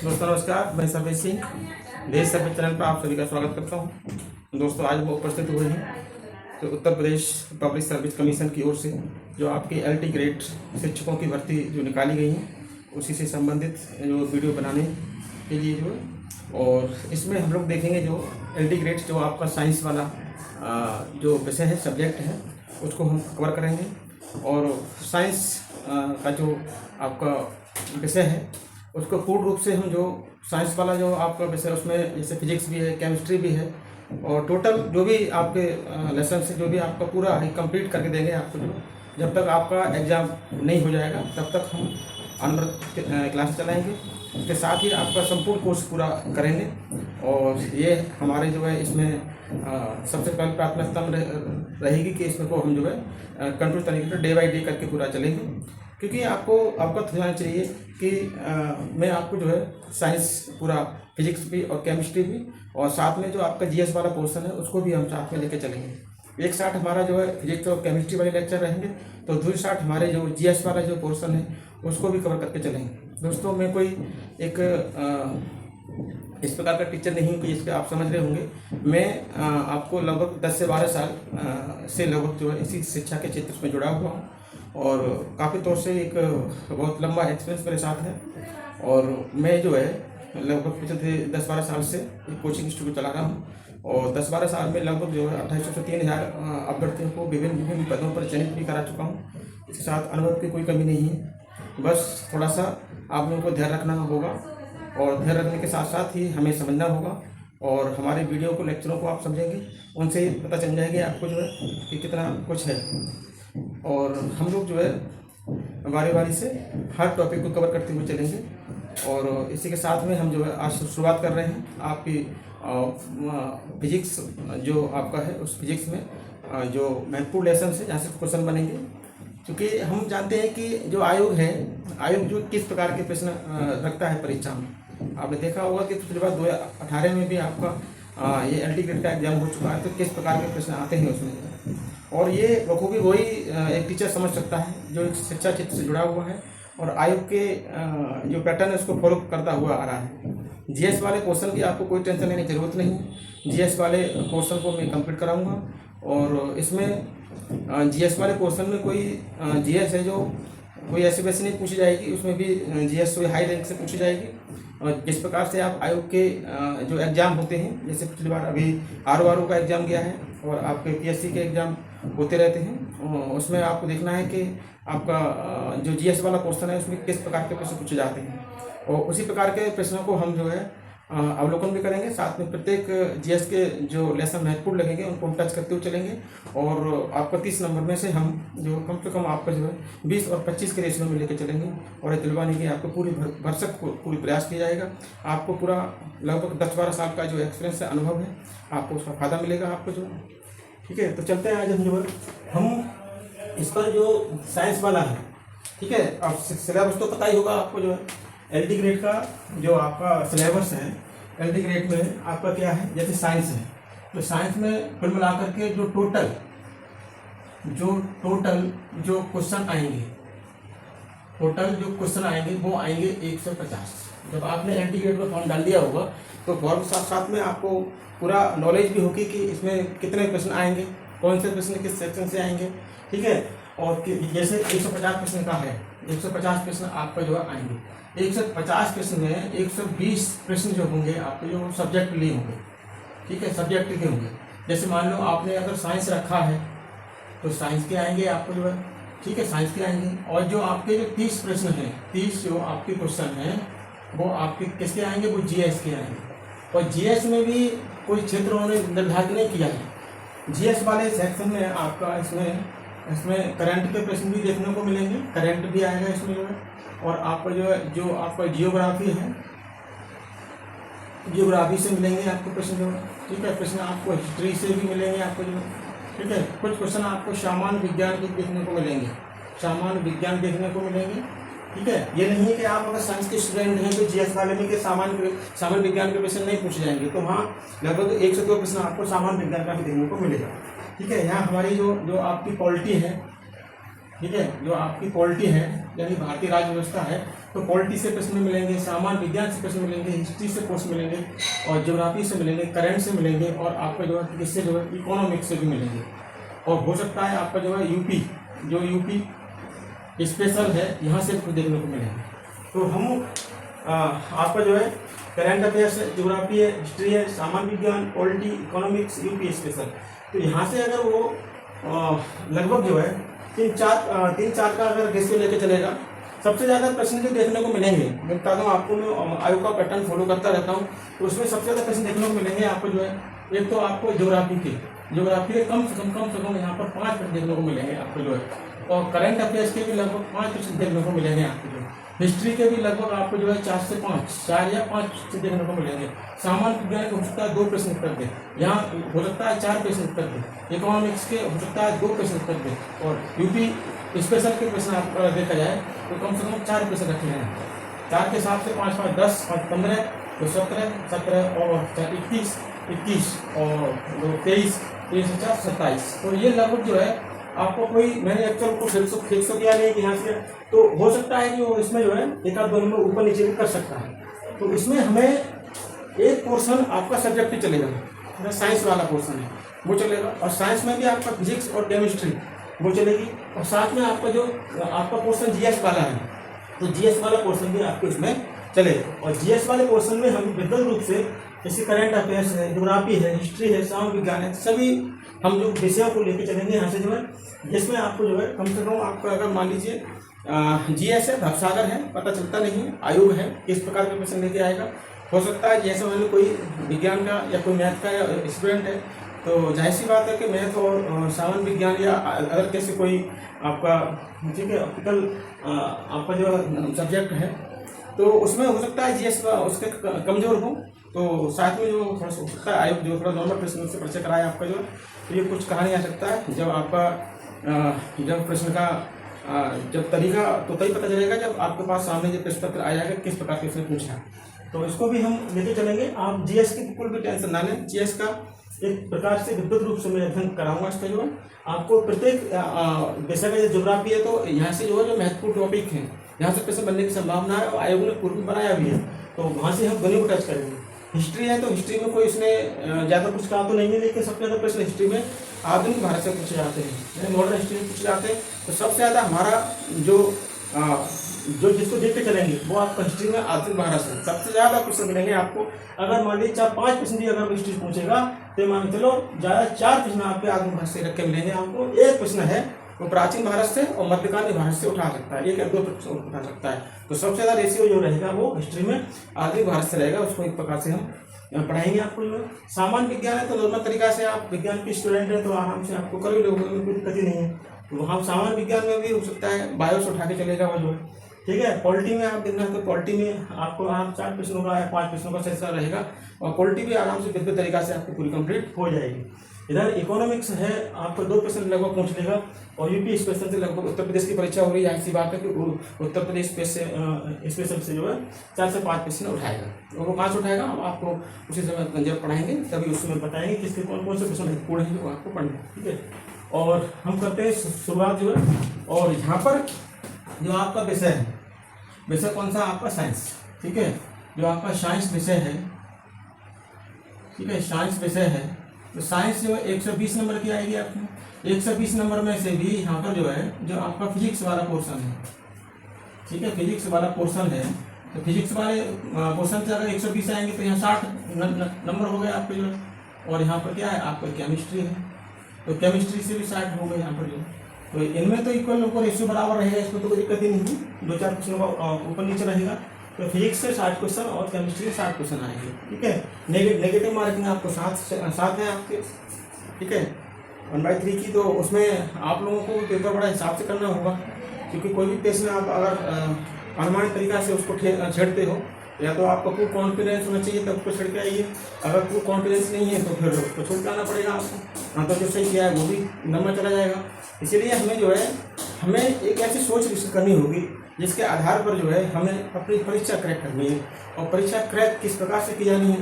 दोस्तों नमस्कार, मैं सर्वेश सिंह देश सर्वे चैनल पर आप सभी का स्वागत करता हूं। दोस्तों आज वो उपस्थित हुए हैं तो Uttar Pradesh public service commission की ओर से जो आपकी LT ग्रेड शिक्षकों की भर्ती जो निकाली गई है उसी से संबंधित जो वीडियो बनाने के लिए जो है, और इसमें हम लोग देखेंगे जो LT ग्रेड जो आपका साइंस वाला जो विषय है, सब्जेक्ट है, उसको हम कवर करेंगे। और साइंस का जो आपका विषय है उसको पूर्ण रूप से हम जो साइंस वाला जो आपका विषय उसमें जैसे फिजिक्स भी है, केमिस्ट्री भी है, और टोटल जो भी आपके लेसन से जो भी आपका पूरा ही कंप्लीट करके देंगे आपको। जो जब तक आपका एग्ज़ाम नहीं हो जाएगा तब तक हम अनवरत क्लास चलाएंगे। इसके साथ ही आपका संपूर्ण कोर्स पूरा करेंगे। और ये हमारे जो है इसमें सबसे पहले प्राथमिकता में रहेगी कि इसमें को हम जो है कंट्रोल तरीके से डे बाई डे करके पूरा चलेंगे, क्योंकि आपको अवगत हो जाना चाहिए कि मैं आपको जो है साइंस पूरा फिजिक्स भी और केमिस्ट्री भी, और साथ में जो आपका GS वाला पोर्शन है उसको भी हम साथ में लेकर चलेंगे। एक साथ हमारा जो है फिजिक्स और केमिस्ट्री वाले लेक्चर रहेंगे, तो दूसरी साथ हमारे जो GS वाला जो पोर्शन है उसको भी कवर करके चलेंगे। दोस्तों मैं कोई एक इस प्रकार का टीचर नहीं हूँ कि इसके आप समझ रहे होंगे। मैं आपको लगभग 10 से 12 साल से लगभग जो है इसी शिक्षा के क्षेत्र में जुड़ा हुआ हूँ, और काफ़ी तौर से एक बहुत लंबा एक्सपीरियंस मेरे साथ है। और मैं जो है लगभग पिछले 10-12 साल से एक कोचिंग इंस्टीट्यूट चला रहा हूँ, और 10-12 साल में लगभग जो है 2800 से 3000 अभ्यर्थियों को विभिन्न पदों पर चयनित भी करा चुका हूँ। इसके साथ अनुभव की कोई कमी नहीं है, बस थोड़ा सा आप लोगों को ध्यान रखना होगा, और ध्यान रखने के साथ साथ ही हमें समझना होगा। और हमारे वीडियो को, लेक्चरों को आप समझेंगे, उनसे ही पता चल जाएगा आपको जो है कि कितना कुछ है। और हम लोग जो है बारी बारी से हर टॉपिक को कवर करते हुए चलेंगे। और इसी के साथ में हम जो है आज शुरुआत कर रहे हैं आपकी फिजिक्स जो आपका है, उस फिजिक्स में जो महत्वपूर्ण लेसन है जहाँ से क्वेश्चन बनेंगे। क्योंकि हम जानते हैं कि जो आयोग है, आयोग जो किस प्रकार के प्रश्न रखता है परीक्षा में। आपने देखा होगा कि पिछली बार 2018 में भी आपका ये LT ग्रेड का एग्जाम हो चुका है, तो किस प्रकार के प्रश्न आते हैं उसमें। और ये बखूबी वही एक टीचर समझ सकता है जो एक शिक्षा क्षेत्र से जुड़ा हुआ है और आयोग के जो पैटर्न है उसको फॉलो करता हुआ आ रहा है। GS वाले क्वेश्चन की आपको कोई टेंशन लेने की जरूरत नहीं है। GS वाले क्वेश्चन को मैं कंप्लीट कराऊंगा, और इसमें GS वाले क्वेश्चन में कोई GS है जो कोई ऐसे वैसे नहीं पूछी जाएगी, उसमें भी GS कोई हाई रैंक से पूछी जाएगी। और जिस प्रकार से आप आयोग के जो एग्ज़ाम होते हैं, जैसे पिछली बार अभी RO का एग्ज़ाम गया है, और आपके PSC के एग्ज़ाम होते रहते हैं, उसमें आपको देखना है कि आपका जो GS वाला क्वेश्चन है उसमें किस प्रकार के प्रश्न पूछे जाते हैं, और उसी प्रकार के प्रश्नों को हम जो है अवलोकन भी करेंगे। साथ में प्रत्येक GS के जो लेसन महत्वपूर्ण लगेंगे उनको हम टच करते हुए चलेंगे। और आपको 30 नंबर में से हम जो कम से कम आपका जो है 20 और 25 के रेशियो में लेकर चलेंगे, और ये दिलवाने की आपको पूरी भरसक पूरी प्रयास किया जाएगा। आपको पूरा लगभग 10-12 साल का जो एक्सपीरियंस है, अनुभव है, आपको उसका फायदा मिलेगा आपको जो। ठीक है, तो चलते हैं आज हम जो है हम इस पर जो साइंस वाला है, ठीक है, अब सिलेबस तो पता ही होगा आपको जो है LT ग्रेड का जो आपका सिलेबस है। LT ग्रेड में आपका क्या है, जैसे साइंस है तो साइंस में कुल मिलाकर के जो टोटल जो क्वेश्चन आएंगे, टोटल जो क्वेश्चन आएंगे वो आएंगे 150। जब आपने LT ग्रेड में फॉर्म डाल दिया होगा तो फॉर्म के साथ साथ में आपको पूरा नॉलेज भी होगी कि इसमें कितने प्रश्न आएंगे, कौन से प्रश्न किस सेक्शन से आएंगे। ठीक है, और जैसे 150 प्रश्न का है, 150 प्रश्न आपका जो है आएंगे। 150 प्रश्न में 120 प्रश्न जो होंगे आपके जो सब्जेक्ट लिए होंगे। ठीक है, सब्जेक्ट के होंगे। जैसे मान लो आपने अगर साइंस रखा है तो साइंस के आएंगे आपको जो है, ठीक है, साइंस के आएंगे। और जो आपके जो 30 प्रश्न हैं, 30 जो आपके क्वेश्चन हैं वो आपके किसके आएंगे, वो GS के आएंगे। और GS में भी कोई क्षेत्र उन्होंने निर्धारित नहीं किया है। GS वाले सेक्शन में आपका इसमें करंट के प्रश्न भी देखने को मिलेंगे, करंट भी आएगा इसमें जो है। और आपका जो है जो आपका जियोग्राफी है, जियोग्राफी से मिलेंगे आपको प्रश्न जो है। ठीक है, प्रश्न आपको हिस्ट्री से भी मिलेंगे आपको जो है। ठीक है, कुछ क्वेश्चन आपको सामान्य विज्ञान के देखने को मिलेंगे, सामान्य विज्ञान देखने को मिलेंगे। ठीक है, ये नहीं है कि आप अगर साइंस के स्टूडेंट हैं तो GS वाले में के सामान्य विज्ञान के प्रश्न नहीं पूछे जाएंगे, तो हाँ लगभग 1 से 2 प्रश्न आपको सामान्य विज्ञान का भी देखने को मिलेगा। ठीक है, यहाँ हमारी जो आपकी पॉलिटी है, ठीक है, जो आपकी पॉलिटी है यानी भारतीय राज्य व्यवस्था है, तो पॉलिटी से प्रश्न मिलेंगे, सामान्य विज्ञान से प्रश्न मिलेंगे, हिस्ट्री से प्रश्न मिलेंगे, और ज्योग्राफी से मिलेंगे, करंट से मिलेंगे, और आपका जो है किससे जो है इकोनॉमिक्स से भी मिलेंगे। और हो सकता है आपका जो है यूपी स्पेशल है, यहाँ से कुछ देखने को मिलेंगे। तो हम आपका जो है करंट अफेयर्स है, ज्योग्राफी है, हिस्ट्री है, सामान्य विज्ञान, पॉलिटी, इकोनॉमिक्स, यूपी स्पेशल। तो यहाँ से अगर वो लगभग जो है तीन चार का अगर रेशियो लेके चलेगा, सबसे ज़्यादा प्रश्न जो देखने को मिलेंगे, मैं बता दूँ आपको, मैं आयोग का पैटर्न फॉलो करता रहता हूँ, तो उसमें सबसे ज़्यादा प्रश्न देखने को मिलेंगे आपको जो है, एक तो आपको ज्योग्राफी के कम से कम यहाँ पर 5 प्रश्न देखने को मिलेंगे आपको जो है, और करंट अफेयर्स के भी लगभग 5 प्रश्न देखने को मिलेंगे आपको जो है, हिस्ट्री के भी लगभग आपको जो है 4 या 5 प्रश्न देखने को मिलेंगे, सामान्य विज्ञान के हो सकता है 2 प्रश्न उत्तर दे, यहाँ हो सकता है 4 प्रश्न उत्तर दे, इकोनॉमिक्स के हो सकता है 2 प्रश्न उत्तर दे, और यूपी स्पेशल के प्रश्न आप देखा जाए तो कम से कम 4 प्रश्न रखे हैं। 4 के हिसाब से 5 5 10 5 15 तो 17 और 21 और 23 27। तो ये लगभग जो है आपको कोई, मैंने एक्चुअल को फिक्स तो किया नहीं कि यहाँ से, तो हो सकता है कि वो इसमें जो है 1-2 नंबर ऊपर नीचे भी कर सकता है। तो इसमें हमें एक पोर्शन आपका सब्जेक्ट चलेगा, साइंस वाला पोर्शन है वो चलेगा, और साइंस में भी आपका फिजिक्स और केमिस्ट्री वो चलेगी, और साथ में आपका जो आपका पोर्शन जीएस वाला है, तो जीएस वाला पोर्शन भी आपको इसमें चलेगा। और जीएस वाले पोर्शन में हम विद्युत रूप से जैसे करंट अफेयर्स है, ज्योग्राफी है, हिस्ट्री है, सामान्य विज्ञान है, सभी हम जो विषयों को लेकर चलेंगे यहाँ से जो है, जिसमें आपको जो है कम से कम आपको अगर मान लीजिए जीएस है, भवसागर है, पता चलता नहीं है, आयोग है, किस प्रकार के प्रश्न लेके आएगा। हो सकता है जैसे मान लो कोई विज्ञान का या कोई मैथ का या स्टूडेंट है, तो जाहिर सी बात है कि मैथ और सामान्य विज्ञान या अदर कैसे कोई आपका, ठीक है, ऑप्टिकल आपका जो सब्जेक्ट है, तो उसमें हो सकता है जीएस का उसके कमज़ोर हो, तो साथ में जो थोड़ा सा हो सकता है आयोग जो थोड़ा नॉर्मल प्रश्न से परिचय कराए आपका जो, तो ये कुछ कहा नहीं आ सकता है। जब आपका जब प्रश्न का जब तरीका तो तभी पता चलेगा जब आपके पास सामने जो प्रश्न पत्र आ जाएगा किस प्रकार के उसने पूछा, तो इसको भी हम लेके चलेंगे। आप जीएस की बिल्कुल भी टेंशन ना लें, जीएस का एक प्रकार से विद्युत रूप से मैं अध्ययन कराऊंगा। इसका जो है आपको प्रत्येक विषय का ज्योग्राफी है, तो यहाँ से जो है जो महत्वपूर्ण टॉपिक है यहाँ से प्रश्न बनने की संभावना है, और आयोग ने पूर्व बनाया भी है, तो वहाँ से हम दोनों को टच करेंगे। हिस्ट्री है तो हिस्ट्री में कोई इसने ज़्यादा कुछ कहा तो नहीं है, लेकिन सबसे ज़्यादा प्रश्न हिस्ट्री में आधुनिक भारत से पूछे जाते हैं, मॉडर्न हिस्ट्री में पूछे जाते हैं। तो सबसे ज़्यादा हमारा जो जिसको देखते चलेंगे वो आपका हिस्ट्री में आधुनिक भारत से सबसे ज़्यादा क्वेश्चन मिलेंगे आपको। अगर मान लीजिए 4-5 प्रश्न भी अगर हिस्ट्री पूछेगा तो मान चलो ज़्यादा 4 प्रश्न आपके आधुनिक भारत से रख के मिलेंगे आपको। एक प्रश्न है वो प्राचीन भारत से और मध्यकालीन भारत से उठा सकता है, 1 या 2 प्रश्न उठा सकता है। तो सबसे ज़्यादा रेशियो जो रहेगा वो हिस्ट्री में आधुनिक भारत से रहेगा, उसको एक प्रकार से हम पढ़ाएंगे आपको। सामान्य विज्ञान है तो नॉर्मल तरीका से आप विज्ञान के स्टूडेंट हैं तो आराम से आपको कर भी लोगे, कोई दिक्कत ही नहीं है। तो वहाँ सामान्य विज्ञान में भी हो सकता है बायो से उठा के चलेगा वो जो है, ठीक है। पॉलिटी में आप देखना है तो पॉलिटी में आपको आराम 4 प्रश्नों का या 5 प्रश्नों का सेशन रहेगा, और पॉलिटी भी आराम से बेहतर तरीका से आपको पूरी कंप्लीट हो जाएगी। इधर इकोनॉमिक्स है आपको 2 प्रश्न लगभग पूछ लेगा, और यूपी स्पेशल से लगभग उत्तर प्रदेश की परीक्षा हो रही है, ऐसी बात है कि उत्तर प्रदेश स्पेशल से जो है 4 से 5 प्रश्न उठाएगा। और वो कहाँ से उठाएगा हम आपको उसी समय जब पढ़ाएंगे तभी उस समय बताएंगे किसके कौन कौन से प्रश्न महत्वपूर्ण है जो आपको पढ़ना है, ठीक है। और हम करते हैं शुरुआत जो है, और यहाँ पर जो आपका विषय है, विषय कौन सा आपका साइंस, ठीक है। जो आपका साइंस विषय है, ठीक है, साइंस विषय है, तो साइंस जो है 120 नंबर की आएगी आपको। 120 नंबर में से भी यहाँ पर जो है जो आपका फिजिक्स वाला पोर्शन है, ठीक है, फिजिक्स वाला पोर्शन है, तो फिजिक्स वाले पोर्शन से अगर 120 आएंगे तो यहाँ 60 नंबर हो गए आपके जो, और यहाँ पर क्या है आपका केमिस्ट्री है, तो केमिस्ट्री से भी 60 हो गए यहाँ पर जो। तो इनमें तो इक्वल उनको रेशियो बराबर रहेगा, इसमें तो कोई दिक्कत ही नहीं है, 2-4 क्वेश्चनों का ऊपर नीचे रहेगा। तो फिजिक्स से 60 क्वेश्चन और केमिस्ट्री से 60 क्वेश्चन आएंगे, ठीक है। नेगेटिव मार्किंग आपको 7 है आपके, ठीक है, 1/3 की। तो उसमें आप लोगों को पेपर बड़ा हिसाब से करना होगा, क्योंकि कोई भी पेज में आप अगर अनुमानित तरीका से उसको छेड़ते हो, या तो आपको फुल कॉन्फिडेंस होना चाहिए तब उसको छेड़ के आइए, अगर फुल कॉन्फिडेंस नहीं है तो फिर उसको छोड़ के आना पड़ेगा आपको, हाँ तो जो सही किया है वो भी नंबर चला जाएगा। इसीलिए हमें जो है हमें एक ऐसी सोच विकसित करनी होगी जिसके आधार पर जो है हमें अपनी परीक्षा क्रैक करनी है, और परीक्षा क्रैक किस प्रकार से की जानी है,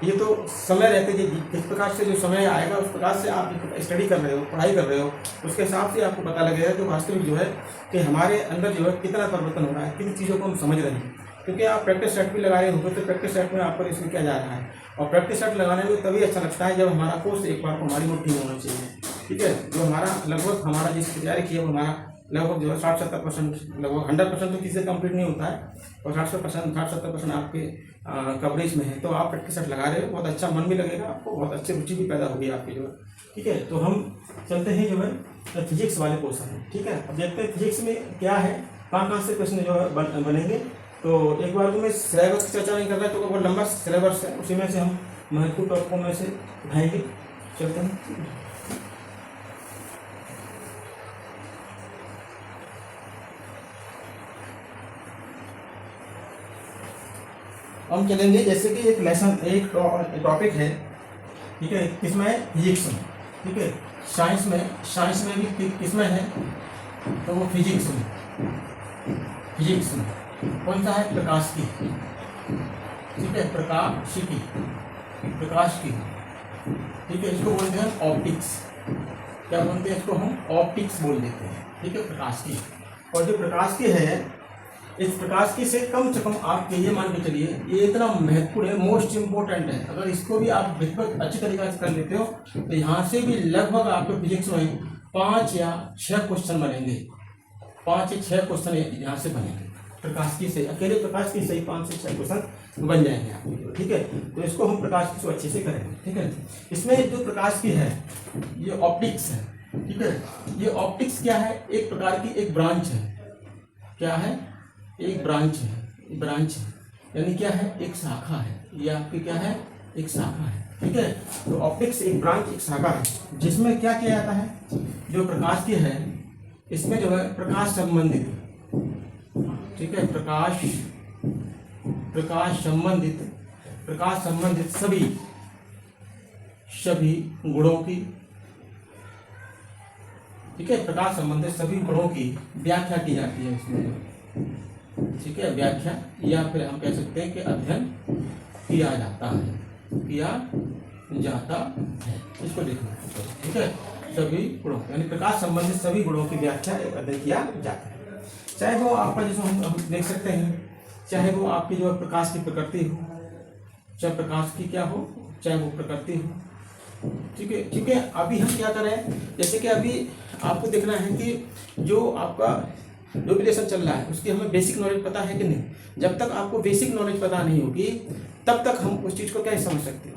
ये तो समय रहते जी किस प्रकार से जो समय आएगा उस प्रकार से आप स्टडी कर रहे हो, पढ़ाई कर रहे हो, उसके हिसाब से आपको पता लगेगा कि वास्तविक जो है कि हमारे अंदर जो है कितना परिवर्तन हो रहा है, किन चीज़ों को हम समझ रहे हैं। क्योंकि आप प्रैक्टिस सेट भी लगा रहे होंगे तो प्रैक्टिस सेट में आपको इसमें क्या जा रहा है, और प्रैक्टिस सेट लगाने में तभी अच्छा लगता है जब हमारा कोर्स एक बार को हमारी मुट्ठी में होना चाहिए। ठीक है, जो हमारा लगभग हमारा जिस तैयारी की है वो हमारा लगभग जो है 60-70%, लगभग 100% तो किसी से कंप्लीट नहीं होता है, और 60-70% आपके कवरेज में है। तो आप प्रैक्टिस सेट लगा रहे हो, बहुत अच्छा मन भी लगेगा आपको, बहुत अच्छी रुचि भी पैदा होगी आपकी जो है। ठीक है, तो हम चलते हैं जो है फिजिक्स वाले पोर्शन में। ठीक है, अब देखते हैं फिजिक्स में क्या है, कहाँ से प्रश्न जो है बनेंगे। तो एक बार तो मैं सिलेबस की चर्चा नहीं कर रहा, तो बहुत लंबा सिलेबस है, उसी में से हम महत्वपूर्ण टॉपिकों में से उठाएंगे। चलते हैं, हम चलेंगे जैसे कि एक लेसन, एक टॉपिक है। ठीक है, किसमें है, फिजिक्स में। ठीक है, साइंस में भी किसमें है, तो वो फिजिक्स में कौन सा है, प्रकाश की। ठीक है, प्रकाश की। ठीक है, इसको बोलते हैं ऑप्टिक्स। क्या बोलते हैं इसको, हम ऑप्टिक्स बोल देते हैं। ठीक है, प्रकाश की। और जो प्रकाश की है, इस प्रकाश की से कम से कम आपके ये मान के चलिए, ये इतना महत्वपूर्ण है, मोस्ट इम्पोर्टेंट है। अगर इसको भी आप बिल्कुल अच्छी तरीके से कर लेते हो तो यहाँ से भी लगभग आपके फिजिक्स में 5 या 6 क्वेश्चन बनेंगे। 5 या 6 क्वेश्चन यहाँ से बनेंगे प्रकाश की से, अकेले प्रकाश की से ही 5 से 6 क्वेश्चन बन जाएंगे आपके। ठीक है, तो इसको हम प्रकाश की से अच्छे से करेंगे। ठीक है, इसमें जो प्रकाश की है ये ऑप्टिक्स है। ठीक है, ये ऑप्टिक्स क्या है, एक प्रकार की एक ब्रांच है। क्या है, एक ब्रांच है, यानी क्या है, एक शाखा है। ये आपकी क्या है, एक शाखा है। ठीक है, तो ऑप्टिक्स एक ब्रांच, एक शाखा है, जिसमें क्या किया जाता है, जो प्रकाश की है इसमें जो है प्रकाश संबंधित। ठीक है, प्रकाश संबंधित सभी गुणों की, ठीक है, प्रकाश संबंधित सभी गुणों की व्याख्या की जाती है इसमें। ठीक है, व्याख्या या फिर हम कह सकते हैं कि अध्ययन किया जाता है। इसको देखना है। ठीक है, सभी गुणों यानी प्रकाश संबंधित सभी गुणों की व्याख्या अध्ययन किया जाता है। चाहे वो आपका जैसे हम देख सकते हैं, चाहे वो आपकी जो प्रकाश की प्रकृति हो, चाहे प्रकाश की क्या हो, चाहे वो प्रकृति हो। ठीक है, क्योंकि अभी हम क्या कर रहे हैं, जैसे कि अभी आपको देखना है कि जो आपका जो रिलेशन चल रहा है उसकी हमें बेसिक नॉलेज पता है कि नहीं। जब तक आपको बेसिक नॉलेज पता नहीं होगी तब तक हम उस चीज़ को कैसे समझ सकते हो।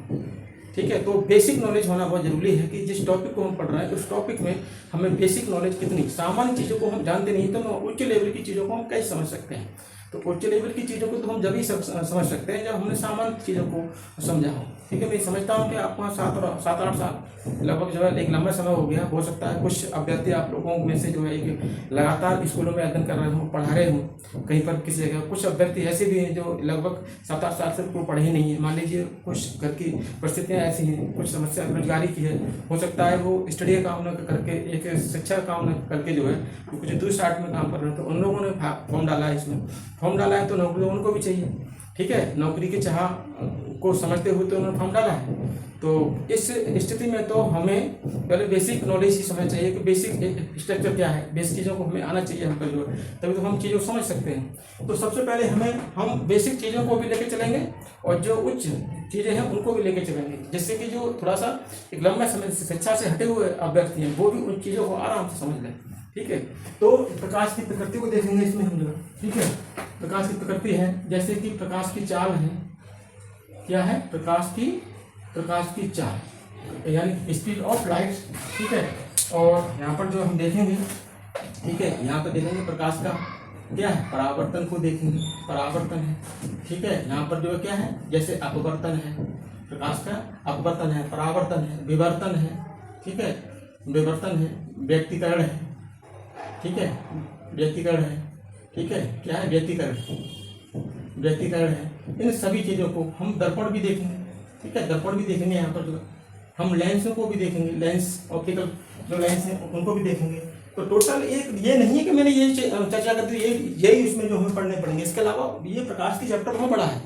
ठीक है, तो बेसिक नॉलेज होना बहुत जरूरी है कि जिस टॉपिक को हम पढ़ रहे हैं उस टॉपिक में हमें बेसिक नॉलेज कितनी, सामान्य चीज़ों को हम जानते नहीं तो उच्च लेवल की चीज़ों को हम कैसे समझ सकते हैं। तो उच्च लेवल की चीज़ों को तो हम जब ही समझ सकते हैं जब हमने सामान्य चीज़ों को समझा हो। ठीक है, मैं समझता हूँ कि आपको 7-8 साल लगभग जो है एक लंबा समय हो गया। हो सकता है कुछ अभ्यर्थी आप लोगों में से जो है एक लगातार स्कूलों में अध्ययन कर रहे हो, पढ़ा रहे हो कहीं पर किसी जगह। कुछ अभ्यर्थी ऐसे भी हैं जो लगभग 7-8 साल से कोई पढ़े ही नहीं है। मान लीजिए कुछ घर की परिस्थितियाँ ऐसी हैं, कुछ समस्या बेरोजगारी की है, हो सकता है वो स्टडी का काम न करके, एक शिक्षा का काम न करके जो है कुछ दूसरे आर्ट में काम कर रहे हैं। तो उन लोगों ने फॉर्म डाला है, इसमें फॉर्म डाला है तो नौकरी उनको भी चाहिए। ठीक है, नौकरी की चाह को समझते हुए तो उन्होंने फॉर्म डाला है। तो इस स्थिति में तो हमें पहले बेसिक नॉलेज ही समझना चाहिए कि बेसिक स्ट्रक्चर क्या है, बेसिक चीज़ों को हमें आना चाहिए हमको जो है, तभी तो हम चीज़ों को समझ सकते हैं। तो सबसे पहले हम बेसिक चीज़ों को भी लेके चलेंगे और जो उच्च चीज़ें हैं उनको भी लेके चलेंगे, जिससे कि जो थोड़ा सा एक लंबे समय से शिक्षा से हटे हुए अभ्यर्थी हैं वो भी उन चीज़ों को आराम से समझ लें। ठीक है, तो प्रकाश की प्रकृति को देखेंगे इसमें हम जो। ठीक है, प्रकाश की प्रकृति है जैसे कि प्रकाश की चाल है। क्या है, प्रकाश की चाल यानी स्पीड ऑफ लाइट। ठीक है, और यहाँ पर जो हम देखेंगे, ठीक है, यहाँ पर देखेंगे प्रकाश का क्या है, परावर्तन को देखेंगे, परावर्तन है। ठीक है, यहाँ पर जो क्या है, जैसे अपवर्तन है, प्रकाश का अपवर्तन है, परावर्तन है, विवर्तन है। ठीक है, विवर्तन है, व्यक्तीकरण है। ठीक है, व्यक्तीकरण है। ठीक है, क्या है, व्यक्तीकरण है। इन सभी चीज़ों को हम दर्पण भी देखेंगे। ठीक है, दर्पण भी देखेंगे, यहाँ पर जो हम लेंस को भी देखेंगे, लेंस ऑप्टिकल जो लेंस है उनको भी देखेंगे। तो टोटल एक ये नहीं है कि मैंने ये चर्चा कर दी, यही इसमें जो हमें पढ़ने पड़ेंगे। इसके अलावा ये प्रकाश की चैप्टर बहुत बड़ा है,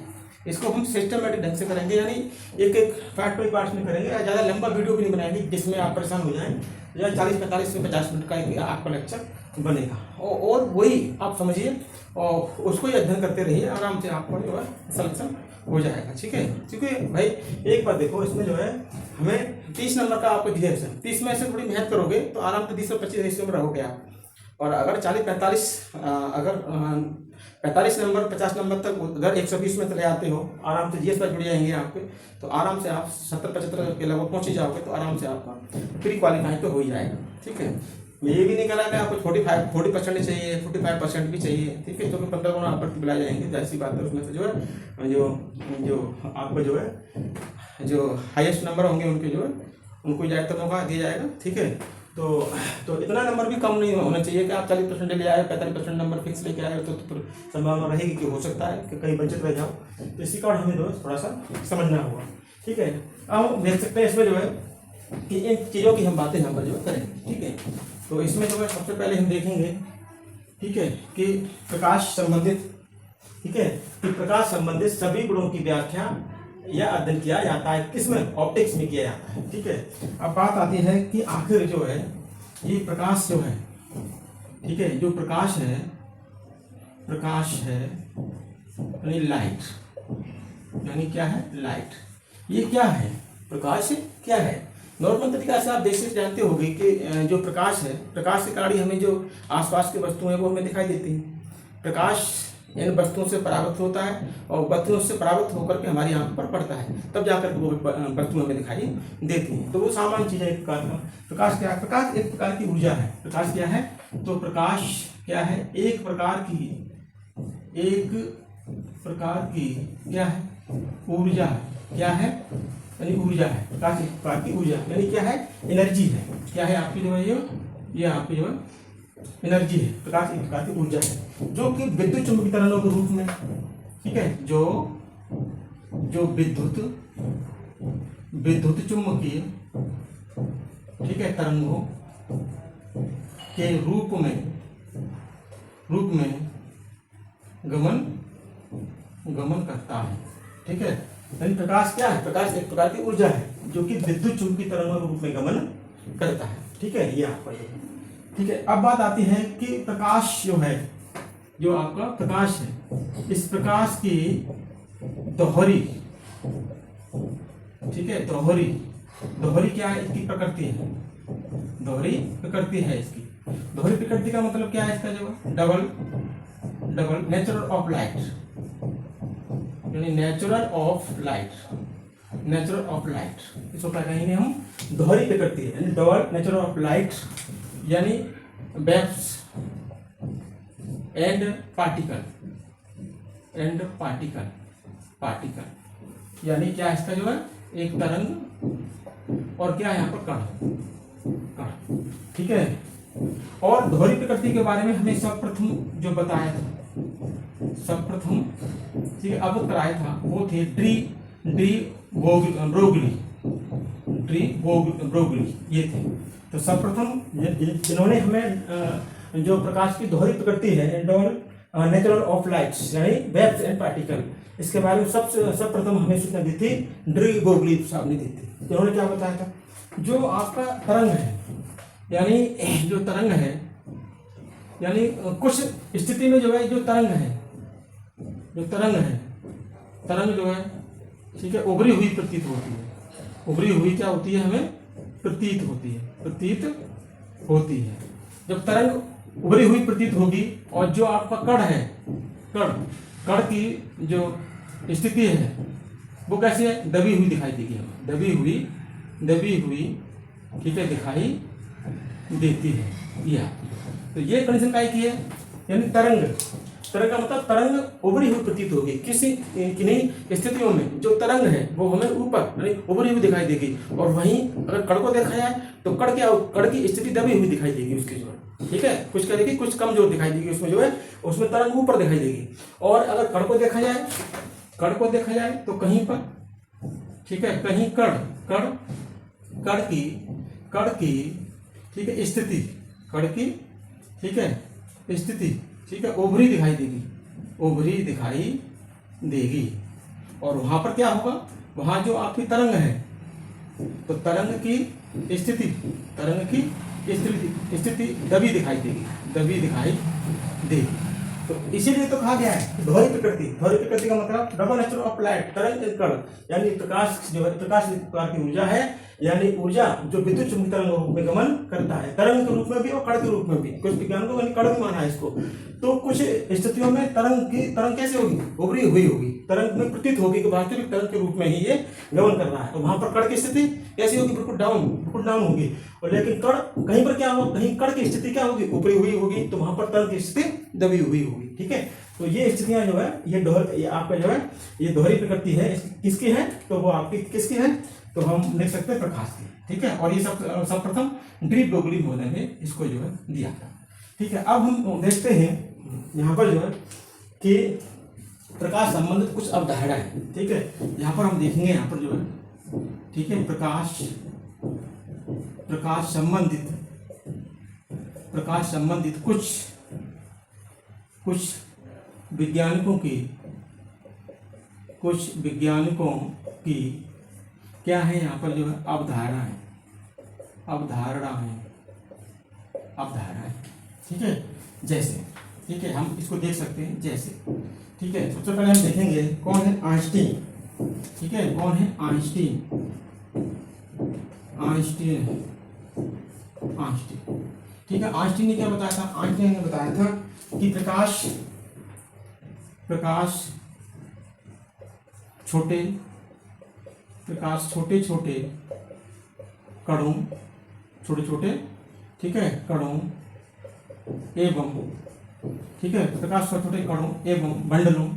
इसको हम सिस्टमेटिक ढंग से करेंगे, यानी एक एक पार्ट बाई पार्ट में करेंगे। ज़्यादा लंबा वीडियो भी नहीं बनाएंगे जिसमें आप परेशान हो जाएं। या 40-45 से 50 मिनट का एक आपका लेक्चर बनेगा और वही आप समझिए और उसको ही अध्ययन करते रहिए, आराम से आपको जो है सलेक्शन हो जाएगा। ठीक है, क्योंकि भाई एक बार देखो, इसमें जो है हमें 30 नंबर का आपको दिया है, 30 में से थोड़ी मेहनत करोगे तो आराम से 20 और 25 रेशियो में रहोगे आप। और अगर 40-45 अगर 45 नंबर 50 नंबर तक अगर 120 में चले आते हो, आराम से जीएस पर जुड़ जाएंगे आपके, तो आराम से आप 70-75 के लगभग पहुंच ही जाओगे, तो आराम से आपका प्री क्वालिफाई तो हो ही जाएगा। ठीक है, मैं ये भी नहीं करा कि आपको 40% चाहिए, 45% भी चाहिए। ठीक है, तो 15 गुना आप बुलाए जाएंगे, ऐसी बात है। उसमें से जो है जो आपको जो है जो हाईएस्ट नंबर होंगे उनके जो है उनको ज़्यादा मौका दिया जाएगा। ठीक है, तो इतना नंबर भी कम नहीं होना चाहिए कि आप 40% ले आए, 45% नंबर फिक्स लेके आए, तो फिर संभावना रहेगी कि हो सकता है कि कहीं वंचित रह जाओ। तो इसी कारण हमें जो है थोड़ा सा समझना होगा। ठीक है, अब देख सकते हैं इसमें जो है कि इन चीज़ों की हम बातें यहाँ पर जो है करेंगे। ठीक है, तो इसमें जो है सबसे पहले हम देखेंगे, ठीक है, कि प्रकाश संबंधित, ठीक है, कि प्रकाश संबंधित सभी गुणों की व्याख्या यह अध्ययन किया जाता है, किसमें? ऑप्टिक्स में किया जाता है। ठीक है, अब बात आती है कि आखिर जो है ये प्रकाश जो है, ठीक है, जो प्रकाश है यानी लाइट, यानी क्या है? लाइट। ये क्या है? प्रकाश क्या है? नॉर्मल तरीका से आप बेसिक जानते होंगे कि जो प्रकाश है, प्रकाश के कारण हमें जो आसपास की वस्तुएं वो हमें दिखाई देती हैं। प्रकाश इन वस्तुओं से परावर्तित होता है और वस्तुओं से परावर्तित होकर के हमारी आंख पर पड़ता है, तब जाकर वो वस्तु हमें दिखाई देती है। तो वो सामान्य चीज है एक प्रकार का। प्रकाश क्या है? प्रकाश एक प्रकार की ऊर्जा है। प्रकाश क्या है? तो प्रकाश क्या है? एक प्रकार की क्या है? ऊर्जा है। क्या है? यानी ऊर्जा है। प्रकाश एक प्रकार की ऊर्जा यानी क्या है? एनर्जी है। क्या है आपकी जो है ये आपकी जो है एनर्जी है। प्रकाश एक प्रकार की ऊर्जा है जो कि विद्युत चुंबकीय तरंगों के रूप में, ठीक है, जो विद्युत चुंबकीय, ठीक है, तरंगों के रूप में गमन करता है। ठीक है, यानी प्रकाश क्या है? प्रकाश एक प्रकार की ऊर्जा है जो कि विद्युत चुंबकीय तरंगों के रूप में गमन करता है। ठीक है, ये आपका ये, ठीक है। अब बात आती है कि प्रकाश जो है, जो आपका प्रकाश है, इस प्रकाश की दोहरी, ठीक है, दोहरी क्या है? इसकी प्रकृति है। दोहरी प्रकृति है इसकी। दोहरी प्रकृति का मतलब क्या है? इसका जो डबल नेचर ऑफ लाइट, यानी नेचुरल ऑफ लाइट, इसको क्या कहेंगे हम? दोहरी प्रकृति है, यानी डबल नेचर ऑफ लाइट, यानी वेव्स एंड पार्टिकल, यानी क्या इसका जो है? एक तरंग और क्या है यहाँ पर? कण। ठीक है, और दोहरी प्रकृति के बारे में हमें सर्वप्रथम जो बताया था, ठीक है, अवगत कराया था, वो थे ब्रोगली, ये थे। तो सर्वप्रथम जिन्होंने हमें जो प्रकाश की दोहरी प्रकृति है, नेचुरल ऑफ लाइट्स, यानी वेव्स एंड पार्टिकल, इसके बारे में सर्वप्रथम हमें सूचना दी थी ब्रोगली साहब ने दी थी। उन्होंने क्या बताया था? जो आपका तरंग है, यानी जो तरंग है, यानी कुछ स्थिति में जो है जो तरंग जो है, ठीक है, उभरी हुई प्रतीत होती है। उभरी हुई क्या होती है? हमें प्रतीत होती है। जब तरंग उभरी हुई प्रतीत होगी और जो आपका कण है, कण की जो स्थिति है वो कैसी है? दबी हुई दिखाई देगी हमें, दबी हुई, ठीक है, दिखाई देती है। तो ये कंडीशन काय की है? यानी तरंग का मतलब तरंग उभरी हुई प्रतीत होगी। किन्हीं स्थितियों में जो तरंग है वो हमें ऊपर यानी उभरी हुई दिखाई देगी, और वहीं अगर कण को देखा जाए तो कण की स्थिति दबी हुई दिखाई देगी उसकी जो है। ठीक है, कुछ करेगी, कुछ कमजोर दिखाई देगी, उसमें जो है उसमें तरंग ऊपर दिखाई देगी। और अगर कण को देखा जाए तो कहीं पर, ठीक है, कहीं कण की ठीक है स्थिति, कण की, ठीक है, स्थिति, ठीक है, उभरी दिखाई देगी। और वहां पर क्या होगा, वहां जो आपकी तरंग है तो तरंग की स्थिति दबी दिखाई देगी। तो इसीलिए तो कहा गया है दोहरी प्रकृति का मतलब डबल नेचर ऑफ लाइट, तरंग के कण, यानी प्रकाश जो है, प्रकाश एक प्रकार की ऊर्जा है, यानी ऊर्जा जो विद्युत चुंबकीय तरंग रूप में गमन करता है, तरंग के रूप में भी और कण के रूप में भी। कुछ वैज्ञानिकों ने कण भी माना है इसको। तो कुछ स्थितियों में तरंग कैसे होगी, उभरी हुई होगी, तरंग में प्रतीत होगी कि वास्तविक तरंग के रूप में ही ये गमन कर रहा है। तो वहां पर कण की स्थिति कैसी होगी, बिल्कुल डाउन होगी। और लेकिन कण कहीं पर क्या होगा, कहीं कण की स्थिति क्या होगी, ऊपरी हुई होगी, तो वहां पर तरंग की स्थिति दबी हुई होगी। ठीक है, तो ये स्थितियां जो है ये आपका जो है ये दोहरी प्रकृति है। किसकी है, तो वो आपकी किसकी है, तो हम लिख सकते हैं प्रकाश की। ठीक है, और ये सब प्रथम ड्रीप ब्रोगली महोदय ने इसको जो है दिया था। ठीक है, अब हम देखते हैं यहाँ पर जो है कि प्रकाश संबंधित कुछ अवधारणाएं। ठीक है, यहाँ पर हम देखेंगे, यहाँ पर जो है, ठीक है, प्रकाश संबंधित कुछ वैज्ञानिकों की क्या है, यहाँ पर जो है अवधारणाएं। ठीक है, जैसे, ठीक है, हम इसको देख सकते हैं जैसे। ठीक है, सबसे पहले हम देखेंगे कौन है आइंस्टीन। ठीक है, कौन है आइंस्टीन है। ठीक है, आइंस्टीन ने क्या बताया था, आइंस्टीन ने बताया था कि प्रकाश छोटे कणों, ठीक है, कणों एवं, ठीक है, प्रकाश छोटे कणों एवं बंडलों,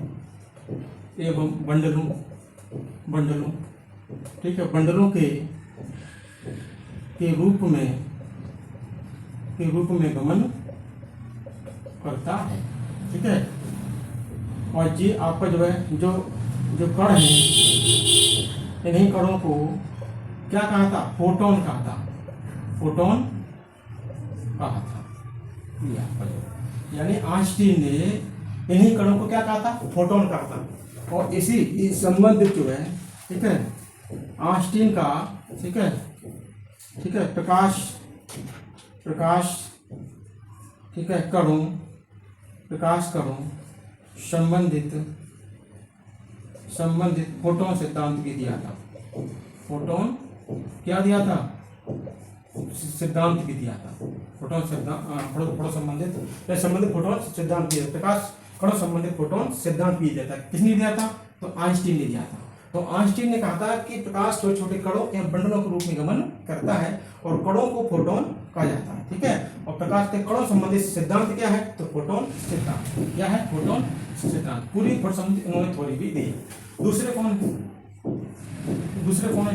ठीक है, बंडलों के रूप में गमन करता है। ठीक है, और ये आपका जो है जो कण है, इन्हीं कणों को क्या कहा था, फोटोन कहा था। यानी आइंस्टीन ने इन्हीं कणों को क्या कहा था, फोटोन कहा था। और इसी संबंधित जो है, ठीक है, आइंस्टीन का, ठीक है, प्रकाश, ठीक है, प्रकाश कणों संबंधित फोटोन सिद्धांत भी दिया था। फोटोन क्या दिया था, सिद्धांत भी दिया था। फोटोन संबंधित फोटोन सिद्धांत दिया, प्रकाश कणों संबंधित फोटोन सिद्धांत भी दिया था। किसने दिया था, तो आइंस्टीन ने दिया था। तो आइंस्टीन ने कहा था कि प्रकाश छोटे छोटे कणों या बंडलों के रूप में गमन करता है और कणों को फोटोन कहा जाता है। ठीक है, और प्रकाश के कणों संबंधित सिद्धांत क्या है, तो फोटोन सिद्धांत। क्या है, फोटोन सिद्धांत। पूरी फोटोन संबंधित उन्होंने थ्योरी भी दी। दूसरे कौन है,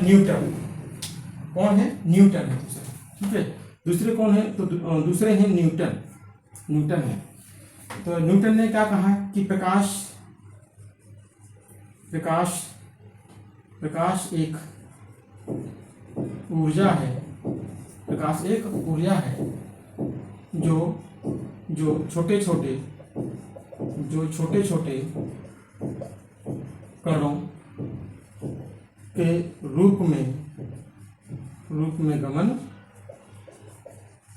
न्यूटन। कौन है, न्यूटन है दूसरे। ठीक है, दूसरे कौन है, तो दूसरे हैं न्यूटन है। तो न्यूटन ने क्या कहा कि प्रकाश एक ऊर्जा है, जो छोटे छोटे कणों के रूप में गमन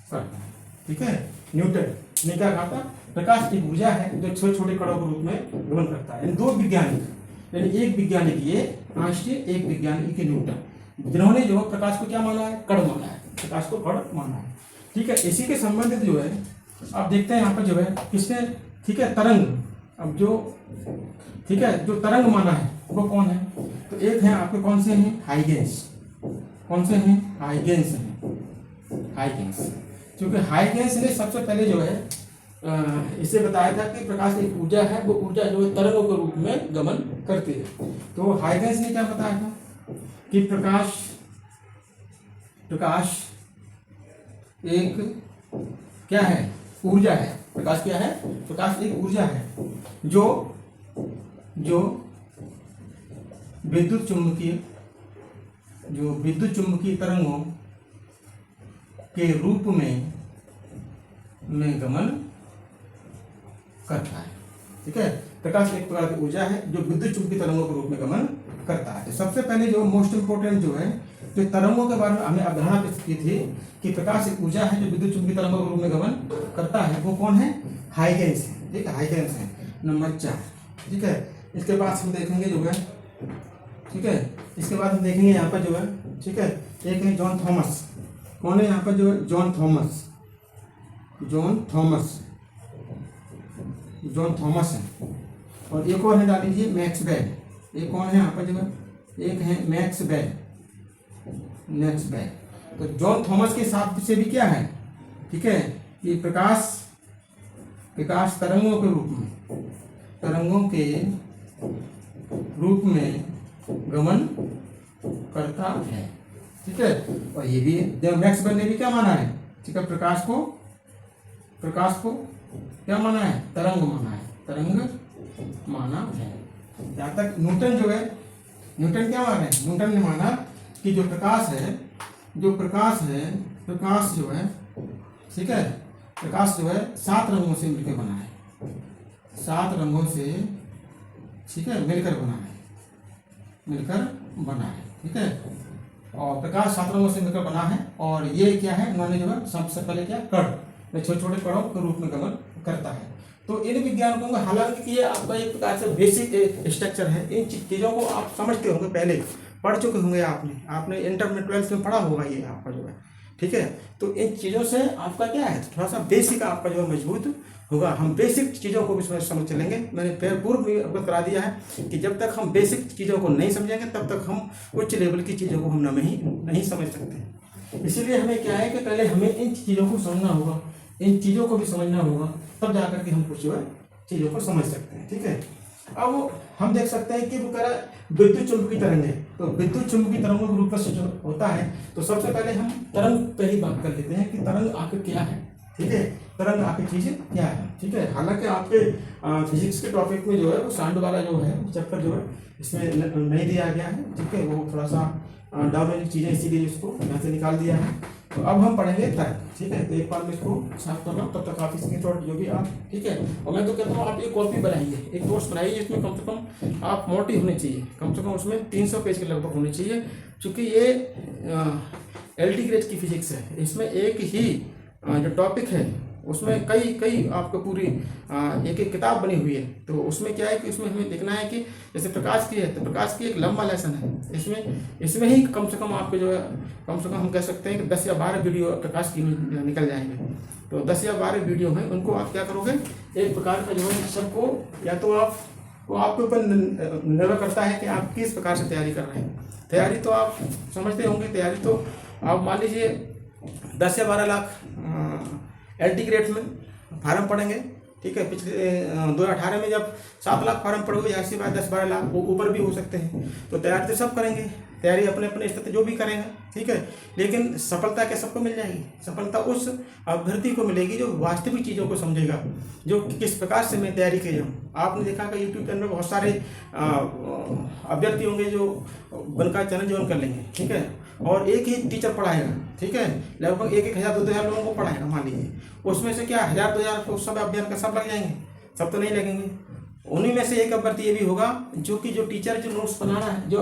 करता है। ठीक है, न्यूटन ने क्या कहा था, प्रकाश एक ऊर्जा है जो छोटे छोटे कणों के रूप में गमन करता है। दो वैज्ञानिक, यानी एक वैज्ञानिक ये आइंस्टीन, एक वैज्ञानिक के न्यूटन, जिन्होंने जो प्रकाश को क्या माना है, कण माना है, प्रकाश को कण माना है। ठीक है, इसी के संबंधित जो है आप देखते हैं यहाँ पर जो है किसने, ठीक है, तरंग। अब जो, ठीक है, जो तरंग माना है वो कौन है, तो एक है आपके कौन से हैं, हाइगेंस। कौन से हैं, हाइगेंस हैं, हाइगेंस। क्योंकि हाइगेंस ने सबसे पहले जो है इसे बताया था कि प्रकाश एक ऊर्जा है, वो ऊर्जा जो है तरंगों के रूप में गमन करती है। तो हाइगेंस ने क्या बताया था कि प्रकाश एक क्या है, ऊर्जा है। प्रकाश क्या है, प्रकाश एक ऊर्जा है जो विद्युत चुम्बकीय तरंगों के रूप में गमन करता है। ठीक है, प्रकाश एक प्रकार की ऊर्जा है जो विद्युत चुंबकीय तरंगों के रूप में गमन करता है। तो सबसे पहले जो मोस्ट इंपोर्टेंट जो है, जो तरंगों के बारे में हमने अवधारणा की थी कि प्रकाश एक ऊर्जा है जो विद्युत चुंबकीय तरंगों के रूप में गमन करता है, वो कौन है? हाइगेंस है। ठीक है, हाइगेंस है नंबर 4। ठीक है, इसके बाद हम देखेंगे जो है, ठीक है, इसके बाद हम देखेंगे यहाँ पर जो है, ठीक है, एक है जॉन थॉमस। कौन है यहाँ पर जो है? John Thomas. जॉन थॉमस है। और एक और है, डाल लीजिए, मैक्स बेल। एक कौन है यहाँ पर जो है? एक है मैक्स बेल। तो जॉन थॉमस के हिसाब से भी क्या है, ठीक है, कि प्रकाश तरंगों के रूप में गमन करता है। ठीक है, और ये भी मैक्स बेल ने भी क्या माना है? ठीक है, प्रकाश को क्या माना है? तरंग माना है। यहाँ तक न्यूटन जो है, न्यूटन क्या माना है? न्यूटन ने माना कि जो प्रकाश जो है, ठीक है, प्रकाश जो है 7 रंगों से मिलकर बना है। 7 रंगों से, ठीक है, मिलकर बना है। ठीक है, और प्रकाश 7 रंगों से मिलकर बना है। और ये क्या है, उन्होंने जो है सबसे पहले क्या, कण, छोटे छोटे कणों के रूप में गमन करता है। तो इन विज्ञानकों का, हालांकि ये आपका एक प्रकार से बेसिक स्ट्रक्चर है, इन चीज़ों को आप समझते होंगे, पहले पढ़ चुके होंगे, आपने इंटर में 12th में पढ़ा होगा ये आपका जो है। ठीक है, तो इन चीज़ों से आपका क्या है, थोड़ा सा बेसिक आपका जो है मजबूत होगा। हम बेसिक चीज़ों को भी समझ चलेंगे। मैंने पूर्व में अवगत करा दिया है कि जब तक हम बेसिक चीज़ों को नहीं समझेंगे तब तक हम उच्च लेवल की चीज़ों को हम नहीं समझ सकते। इसीलिए हमें क्या है कि पहले हमें इन चीज़ों को समझना होगा, इन चीज़ों को भी समझना होगा, तब जाकर के हम कुछ जो है चीज़ों को समझ सकते हैं। ठीक है, अब हम देख सकते हैं कि वो कह रहा है विद्युत चुंबकीय तरंग है। तो विद्युत चुंबकीय तरंगों के रूप में जो होता है, तो सबसे पहले हम तरंग पे ही बात कर लेते हैं कि तरंग आखिर क्या है। ठीक है, तरंग आखिर चीजें क्या है। ठीक है, हालांकि आपके फिजिक्स के टॉपिक में जो है वो सांड वाला जो है चैप्टर जो है इसमें नहीं दिया गया है। ठीक है, वो थोड़ा सा डाउन वाली चीजें, इसीलिए इसको यहाँ से निकाल दिया है। तो अब हम पढ़ेंगे तरंग। ठीक है, तो एक बार मैं इसको साफ कर रहा हूँ, तब तक आप स्क्रीनशॉट जो भी आप, ठीक है, और मैं तो कहता हूँ आप एक कॉपी बनाइए, एक नोट्स बनाइए, इसमें कम से कम आप मोटी होनी चाहिए, कम से कम उसमें 300 पेज के लगभग होनी चाहिए। चूँकि ये LT ग्रेड की फिजिक्स है, इसमें एक ही जो टॉपिक है उसमें कई आपको पूरी एक किताब बनी हुई है। तो उसमें क्या है कि उसमें हमें देखना है कि जैसे प्रकाश की है, तो प्रकाश की एक लंबा लेसन है, इसमें ही कम से कम आपके जो है, कम से कम हम कह सकते हैं कि 10 या 12 वीडियो प्रकाश की निकल जाएंगे। तो 10 या 12 वीडियो हैं, उनको आप क्या करोगे, एक प्रकार का जो है सबको, या तो आपके ऊपर निर्भर करता है कि आप किस प्रकार से तैयारी कर रहे हैं। तैयारी तो आप समझते होंगे, तैयारी तो आप मान लीजिए 10 या 12 लाख LT ग्रेड में फार्म पढ़ेंगे। ठीक है, पिछले 2018 में जब 7 लाख फार्म पढ़े हुए, ऐसी बात 10-12 लाख ऊपर भी हो सकते हैं। तो तैयारी तो सब करेंगे, तैयारी अपने अपने स्तर से जो भी करेंगे। ठीक है, लेकिन सफलता क्या सबको मिल जाएगी? सफलता उस अभ्यर्थी को मिलेगी जो वास्तविक चीज़ों को समझेगा, जो किस प्रकार से मैं तैयारी की जाऊँ। आपने देखा कि यूट्यूब चैनल में बहुत सारे अभ्यर्थी होंगे जो बनका चैनल ज्वाइन कर लेंगे। ठीक है, और एक ही टीचर पढ़ाएगा। ठीक है, लगभग 1,000 2,000 लोगों को पढ़ाएगा, मान लीजिए। उसमें से क्या 1,000-2,000 उस समय अभियान का सब लग जाएंगे? सब तो नहीं लगेंगे। उन्हीं में से एक अभ्यर्थी ये भी होगा जो टीचर जो नोट्स बना रहा है, जो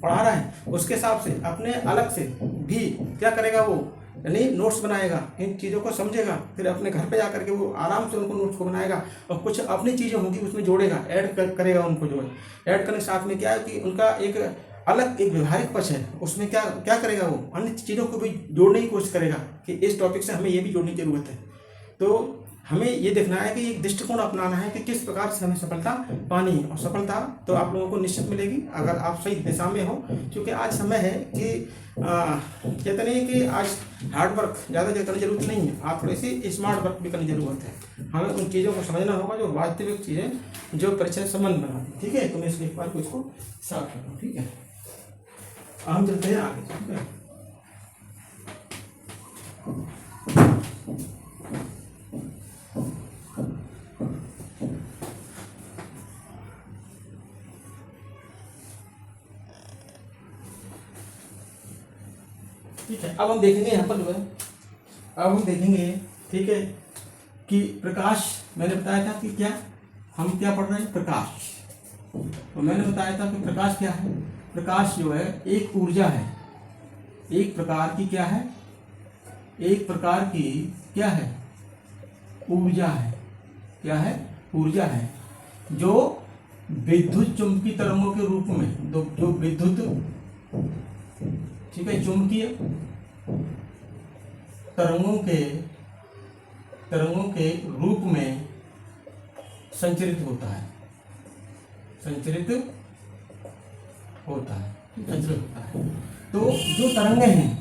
पढ़ा रहा है, उसके हिसाब से अपने अलग से भी क्या करेगा, वो यानी नोट्स बनाएगा, इन चीज़ों को समझेगा, फिर अपने घर पे जाकर के वो आराम से उनको नोट्स को बनाएगा और कुछ अपनी चीज़ें होंगी उसमें जोड़ेगा, ऐड करेगा उनको। जो है ऐड करने के साथ में क्या है कि उनका एक अलग एक व्यवहारिक पक्ष है, उसमें क्या करेगा, वो अन्य चीज़ों को भी जोड़ने की कोशिश करेगा कि इस टॉपिक से हमें ये भी जोड़ने की जरूरत है। तो हमें ये देखना है कि एक दृष्टिकोण अपनाना है कि किस प्रकार से हमें सफलता पानी है। और सफलता तो आप लोगों को निश्चित मिलेगी अगर आप सही दिशा में हो। क्योंकि आज समय है कि कहते नहीं कि आज हार्ड वर्क ज़्यादा करने की जरूरत नहीं है, आप थोड़ी सी स्मार्ट वर्क भी करने की जरूरत है। हमें उन चीज़ों को समझना होगा जो वास्तविक चीज़ें जो परीक्षा से संबंध बनाती। ठीक है, तो मैं इसलिए एक बार को इसको साफ कर दूँ। ठीक है, हम चलते हैं आगे। ठीक है, ठीक है, अब हम देखेंगे यहाँ पर जो है, अब हम देखेंगे, ठीक है, कि प्रकाश, मैंने बताया था कि क्या हम क्या पढ़ रहे हैं? प्रकाश। तो मैंने बताया था कि प्रकाश क्या है? प्रकाश जो है एक ऊर्जा है, एक प्रकार की क्या है? एक प्रकार की क्या है? ऊर्जा है। क्या है? ऊर्जा है, जो विद्युत चुंबकीय तरंगों के रूप में, जो विद्युत, ठीक है, चुंबकीय तरंगों के रूप में संचरित होता है। संचरित होता है। तो जो तरंगें हैं,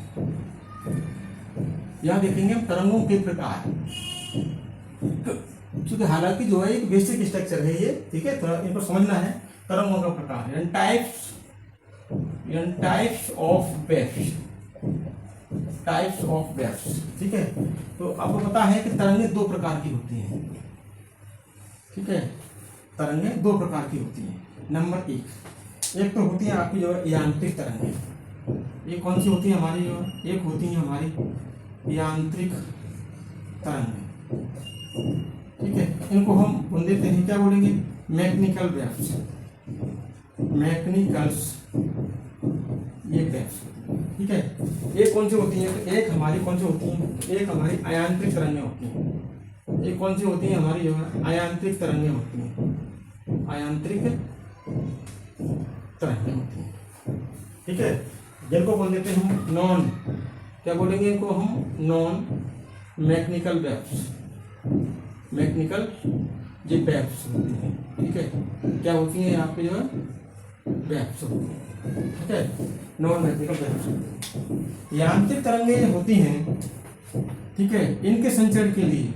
यहां देखेंगे हम तरंगों के प्रकार। क्योंकि हालांकि जो है एक बेसिक स्ट्रक्चर है ये, ठीक है, थोड़ा इनको समझना है। तरंगों का प्रकार, टाइप्स ऑफ वेव्स, ठीक है। तो आपको पता है कि तरंगें दो प्रकार की होती हैं, ठीक है। तरंगें दो प्रकार की होती हैं। नंबर एक तो होती है आपकी जो है यांत्रिक तरंगें। ये कौन सी होती है हमारी? जो एक होती है हमारी यांत्रिक तरंगें, ठीक है। इनको हम बोल देते हैं, क्या बोलेंगे? Mechanical waves. ये वेव्स, ठीक है। एक कौन सी होती है? तो एक हमारी कौन सी होती है? एक हमारी अयांत्रिक तरंगें होती हैं। एक कौन सी होती है हमारी? जो है अयांत्रिक तरंगें होती हैं। अयांत्रिक तरंगें होती हैं, ठीक है। जिनको बोल देते हैं नॉन, क्या बोलेंगे इनको हम? Non mechanical waves. मैकेनिकल ये वेव्स होती हैं, ठीक है। क्या होती हैं आपके? जो है वेव्स होती हैं, ठीक है। Non mechanical waves. यांत्रिक तरंगें होती हैं, ठीक है। इनके संचरण के लिए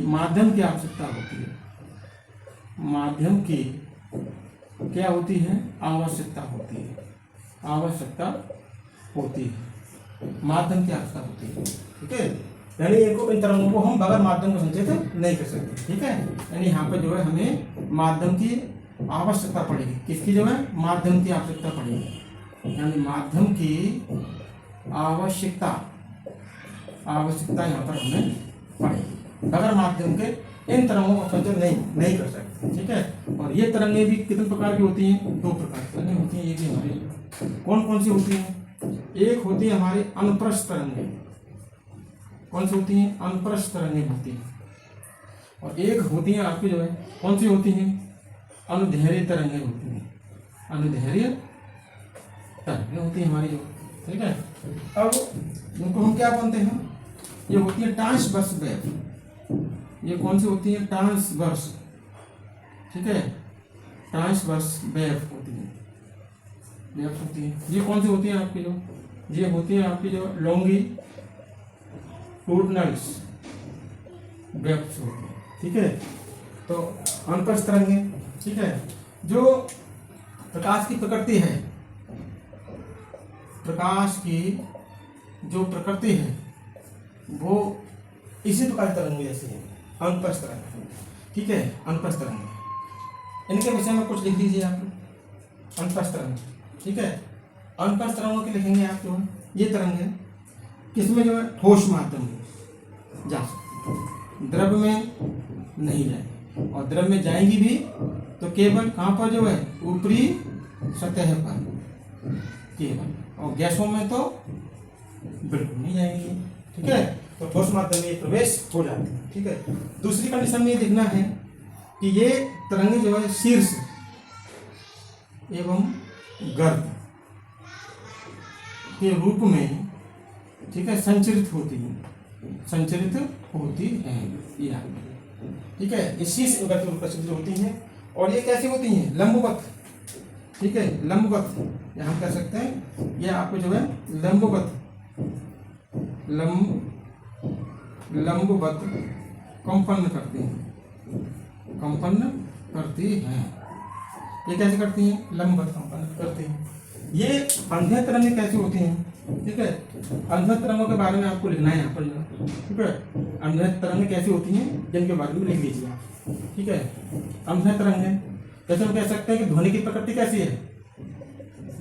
माध्यम की आवश्यकता होती है। माध्यम की क्या होती है? आवश्यकता होती है। माध्यम की आवश्यकता होती है, ठीक है। यानी इन तरंगों को हम बगैर माध्यम को संचरित नहीं कर सकते, ठीक है। यानी यहाँ पे जो है हमें माध्यम की आवश्यकता पड़ेगी। किसकी? जो है माध्यम की आवश्यकता पड़ेगी। यानी माध्यम की आवश्यकता यहाँ पर हमें पड़ेगी। बगैर माध्यम के इन तरंगों का संचरण नहीं कर सकते, ठीक है। और ये तरंगें भी कितने प्रकार की होती हैं? दो प्रकार की तरंगें होती हैं। ये भी हमारी कौन सी होती हैं? एक होती है हमारी अनुप्रस्थ तरंगें। कौन सी होती हैं? अनुप्रस्थ तरंगें होती हैं। और एक होती है आपकी जो है कौन सी होती हैं? अनुदैर्ध्य तरंगें होती हैं। अनुदैर्ध्य तरंगें होती है हमारी जो, ठीक है। अब इनको हम क्या बोलते हैं? ये होती है ट्रांसवर्स वेव। ये कौन सी होती है? ट्रांसवर्स, ठीक है। ट्रांसवर्स वेव होती है। ये कौन सी होती है आपकी? जो ये होती है आपकी जो लॉन्गिट्यूडनल वेव्स होती है, ठीक है। तो अनुप्रस्थ तरंगें, ठीक है। जो प्रकाश की प्रकृति है, प्रकाश की जो प्रकृति है वो इसी प्रकार की तरंगें जैसी है, अनुप्रस्थ तरंगें, ठीक है। अनुप्रस्थ तरंगें, इनके विषय में कुछ लिख लीजिए आप। अनुप्रस्थ तरंगें, ठीक है। अनुप्रस्थ तरंगों के लिखेंगे आप जो ये तरंगें किसमें जो है ठोस माध्यम में जा सकती, द्रव्य में नहीं जाएगी। और द्रव्य में जाएंगी भी तो केवल कहाँ पर? जो है ऊपरी सतह पर केवल, और गैसों में तो बिल्कुल नहीं जाएंगी, ठीक है। तो ठोस माध्यम में प्रवेश हो जाती है, ठीक है। दूसरी कंडीशन में ये देखना है कि ये तरंगें जो है शीर्ष एवं गर्भ के रूप में, ठीक है, संचरित होती है। ये, ठीक है। ये शीर्ष गर्भ के रूप में संचरित होती हैं। और ये कैसी होती हैं? लंबवत, ठीक है। लंबवत, यहाँ कह सकते हैं ये आपको जो है लंबवत कंपन करती हैं। ये कैसे करती हैं? लंबवत कंपन करती हैं। ये अंधेर तरंगें कैसी होती हैं? ठीक है। अंधेर तरंगों के बारे में आपको लिखना है यहाँ पर, ठीक है। अंधेर तरंगें कैसी होती हैं जिनके बारे में लिख लीजिए आप, ठीक है। अंधेर तरंगें जैसे हम कह सकते हैं कि ध्वनि की प्रकृति कैसी है?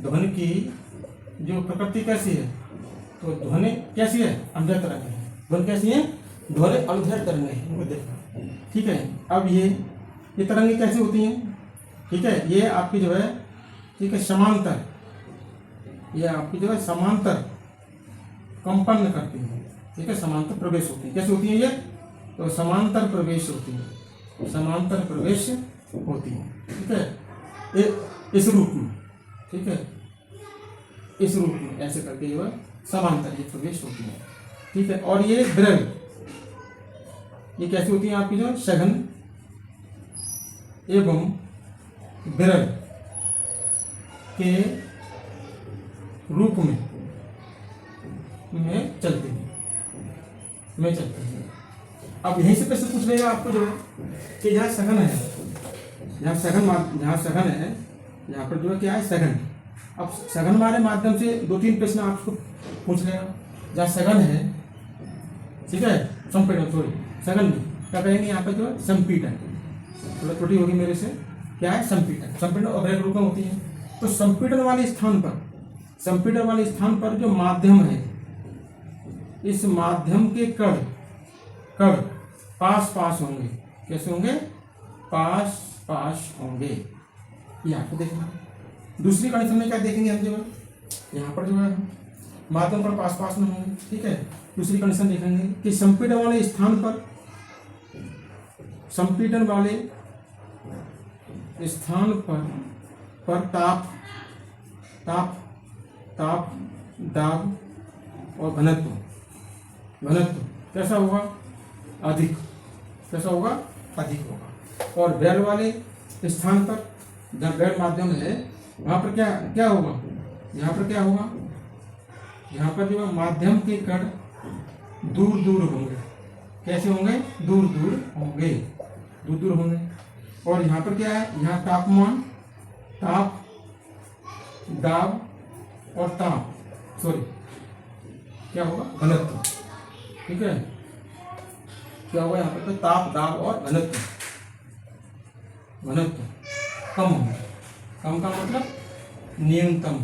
ध्वनि की जो प्रकृति कैसी है? तो ध्वनि कैसी है? अनुदैर्घ्य तरंग है। ध्वनि कैसी है? ध्वनि अनुदैर्घ्य तरंग है। इनको देखना, ठीक है। अब ये तरंगें कैसी होती हैं? ठीक है, ये आपकी जो है, ठीक है, समांतर, ये आपकी जो है समांतर कंपन करती है, ठीक है, समांतर प्रवेश होती है। कैसे होती है ये? तो समांतर प्रवेश होती है, समांतर प्रवेश होती है, ठीक है, इस रूप में, ठीक है, इस रूप में ऐसे करके जो है समांतर ये प्रवेश होती है, ठीक है। और ये विरल, ये कैसी होती है आपकी जो सघन एवं विरल के रूप में चलती है, अब यहीं से प्रश्न पूछ लेगा आपको जो है कि जहाँ सघन है, जहाँ सघन है, यहाँ पर जो है क्या है? सघन। अब सघन वाले माध्यम से 2-3 प्रश्न आपको पूछ लेगा। जहाँ सघन है, ठीक है, संपीड़न, सॉरी सघन नहीं, क्या कहेंगे यहाँ पर जो है? संपीड़न। थोड़ा त्रुटि होगी मेरे से, क्या है? संपीड़न। संपीड़न अवैध रूप में होती है। तो संपीड़न वाले स्थान पर जो माध्यम है, इस माध्यम के कण पास होंगे। कैसे होंगे? पास होंगे। ये आपको देखना। दूसरी कंडीशन में क्या देखेंगे हम जो है? यहाँ पर जो है माध्यम पर पास में होंगे, ठीक है। दूसरी कंडीशन देखेंगे कि संपीड़न वाले स्थान पर ताप, दाब और घनत्व कैसा होगा? अधिक। कैसा होगा? अधिक होगा। और विरल वाले स्थान पर, जब विरल माध्यम है, वहाँ पर क्या होगा? यहाँ पर क्या होगा? यहाँ पर जो है माध्यम के कण दूर होंगे। कैसे होंगे? दूर होंगे। और यहाँ पर क्या है? यहाँ तापमान, ताप, दाब और क्या होगा? घनत्व, ठीक है। क्या होगा यहाँ पर? तो ताप, दाब और घनत्व कम होंगे। कम का मतलब न्यूनतम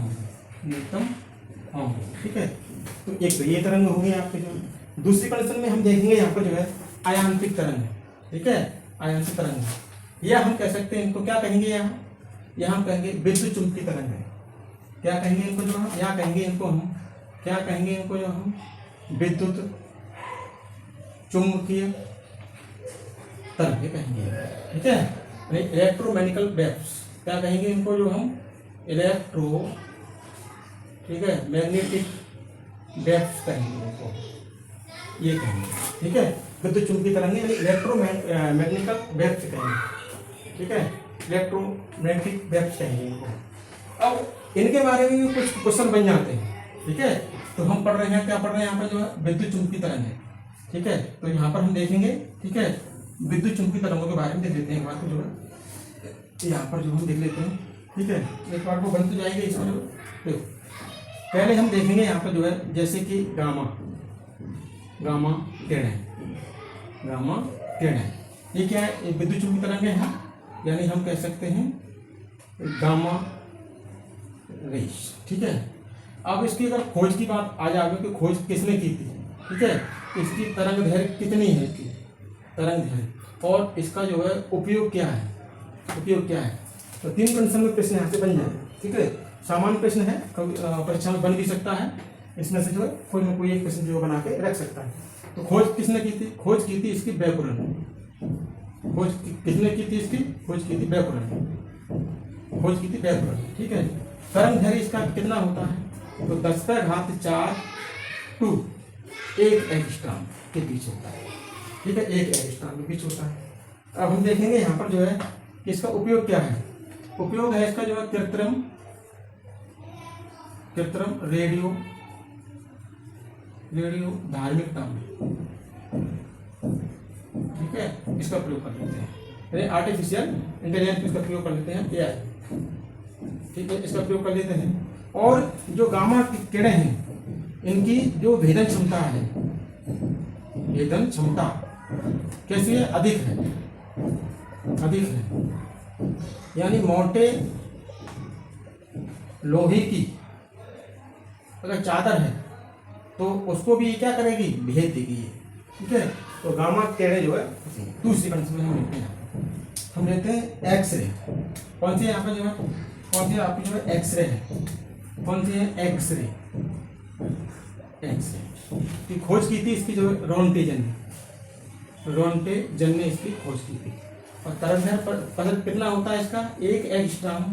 होंगे, ठीक है। तो एक तो ये तरंग होगी आपके जो। दूसरी कंडीशन में हम देखेंगे यहाँ पर जो है आयांतिक तरंग है, ठीक है, आयांतिक तरंग है। या हम कह सकते हैं इनको, क्या कहेंगे? यहाँ कहेंगे विद्युत चुंबकीय तरंग है। क्या कहेंगे इनको जो हम? या कहेंगे इनको हम, क्या कहेंगे इनको जो हम? विद्युत चुंबकीय तरंग कहेंगे, ठीक है। इलेक्ट्रोमैग्नेटिकल वेव्स, क्या कहेंगे इनको जो हम? ठीक है, मैग्नेटिक वेव्स कहेंगे इनको, ये कहेंगे, ठीक है। विद्युत चुंबकीय तरंग यानी इलेक्ट्रोमैग्नेटिकल वेव्स कहेंगे, ठीक है, इलेक्ट्रोमैग्नेटिक वेव्स कहेंगे इनको। अब इनके बारे में भी कुछ क्वेश्चन बन जाते हैं, ठीक है। तो हम पढ़ रहे हैं, क्या पढ़ रहे हैं यहाँ पर जो है? विद्युत चुंबकीय तरंग है, ठीक है। तो यहाँ पर हम देखेंगे, ठीक है, विद्युत चुंबकीय तरंगों के बारे में देख लेते हैं एक बार को जो है। यहाँ पर जो हम देख लेते हैं, ठीक है, एक बार को बन तो जाएंगे इसमें जो। देखो पहले हम देखेंगे यहाँ पर जो है, जैसे कि गामा किरणें, ये क्या है? विद्युत चुंबकीय तरंग है, यानी हम कह सकते हैं गामा रेस, ठीक है। अब इसकी अगर खोज की बात आ जाए कि खोज किसने की थी, ठीक है, इसकी तरंग दैर्घ्य कितनी है, इसकी तरंग दैर्घ्य, और इसका जो है उपयोग क्या है? तो 3 कंडीशन में प्रश्न यहाँ से बन जाए, ठीक है। सामान्य प्रश्न है, परीक्षा में बन भी सकता है, इसमें से जो है कोई ना कोई एक प्रश्न जो बना के रख सकता है। तो खोज किसने की थी? खोज की थी इसकी बैकुलन। किसने की थी इसकी? खोज की थी बैकुलन, ठीक है। तरंग दैर्घ्य इसका कितना होता है? तो 10⁴ टू 1 एंगस्ट्रॉम के बीच होता है, ठीक है, 1 एंगस्ट्रॉम के बीच होता है। अब हम देखेंगे यहाँ पर जो है कि इसका उपयोग क्या है। उपयोग है इसका जो है कृत्रिम रेडियो धार्मिक ताप, ठीक है, इसका प्रयोग कर लेते हैं। आर्टिफिशियल इंटेलिजेंस इसका प्रयोग कर लेते हैं, AI, ठीक है, इसका प्रयोग कर लेते हैं। और जो गामा की किरणें हैं, इनकी जो भेदन क्षमता कैसी है? अधिक है, यानी मोटे लोहे की अगर चादर है, तो उसको भी क्या करेगी, भेज देगी ये, ठीक है। तो गामा किरणें जो है दूसरी कंडीशन में हम लेते हैं, हम लेते हैं एक्सरे। कौन सी यहाँ पे जो है, कौन सी आपकी जो है एक्सरे है, कौन सी है एक्सरे, एक्सरे की खोज की थी इसकी जो है रोंटेजन ने इसकी खोज की थी। और तरंगदैर्घ्य पसंद कितना होता है इसका, 1 एंगस्ट्रॉम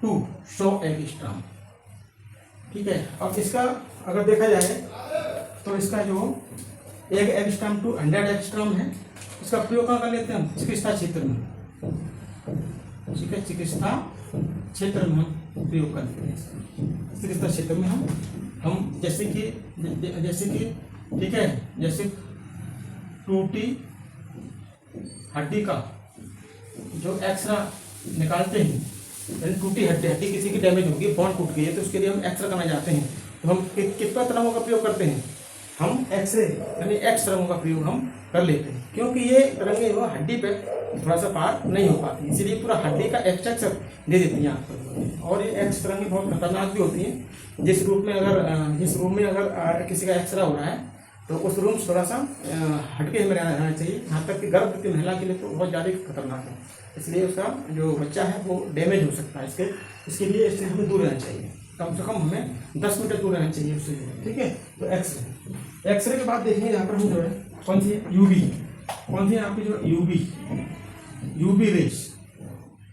टू 100 एंगस्ट्रॉम, ठीक है। अब इसका अगर देखा जाए तो इसका जो 1 एंगस्ट्रॉम टू 100 एंगस्ट्रॉम है, इसका प्रयोग कहाँ कर लेते हैं हम, चिकित्सा क्षेत्र में, ठीक है, चिकित्सा क्षेत्र में हम प्रयोग करते हैं। चिकित्सा क्षेत्र में हम जैसे कि ठीक है, जैसे टूटी हड्डी का जो एक्सरा निकालते हैं, यानी टूटी हड्डी किसी की डैमेज होगी, बोन टूट गई है, तो उसके लिए हम एक्सरे करना चाहते हैं, तो हम कितना तरंगों का प्रयोग करते हैं, हम एक्सरे यानी एक्स तरंगों का प्रयोग हम कर लेते हैं, क्योंकि ये तरंगें वो हड्डी पे थोड़ा सा पार नहीं हो पाती, इसीलिए पूरा हड्डी का एक्सट्रैक्शन दे देती हैं आपको। और ये एक्स तरंगें बहुत खतरनाक भी होती हैं। जिस रूम में अगर किसी का एक्सरा हो रहा है तो उस रूम थोड़ा सा हटके में रहना चाहिए, यहाँ तक कि गर्भवती महिला के लिए तो बहुत ज़्यादा खतरनाक है, इसलिए उसका जो बच्चा है वो डैमेज हो सकता है। इसके लिए इससे हमें दूर रहना चाहिए, कम से कम हमें 10 मीटर दूर रहना चाहिए उससे, ठीक है। तो एक्सरे के बाद देखेंगे यहाँ पर हम जो है कौन सी है, यूवी, कौन सी है आपकी जो यूवी रेस,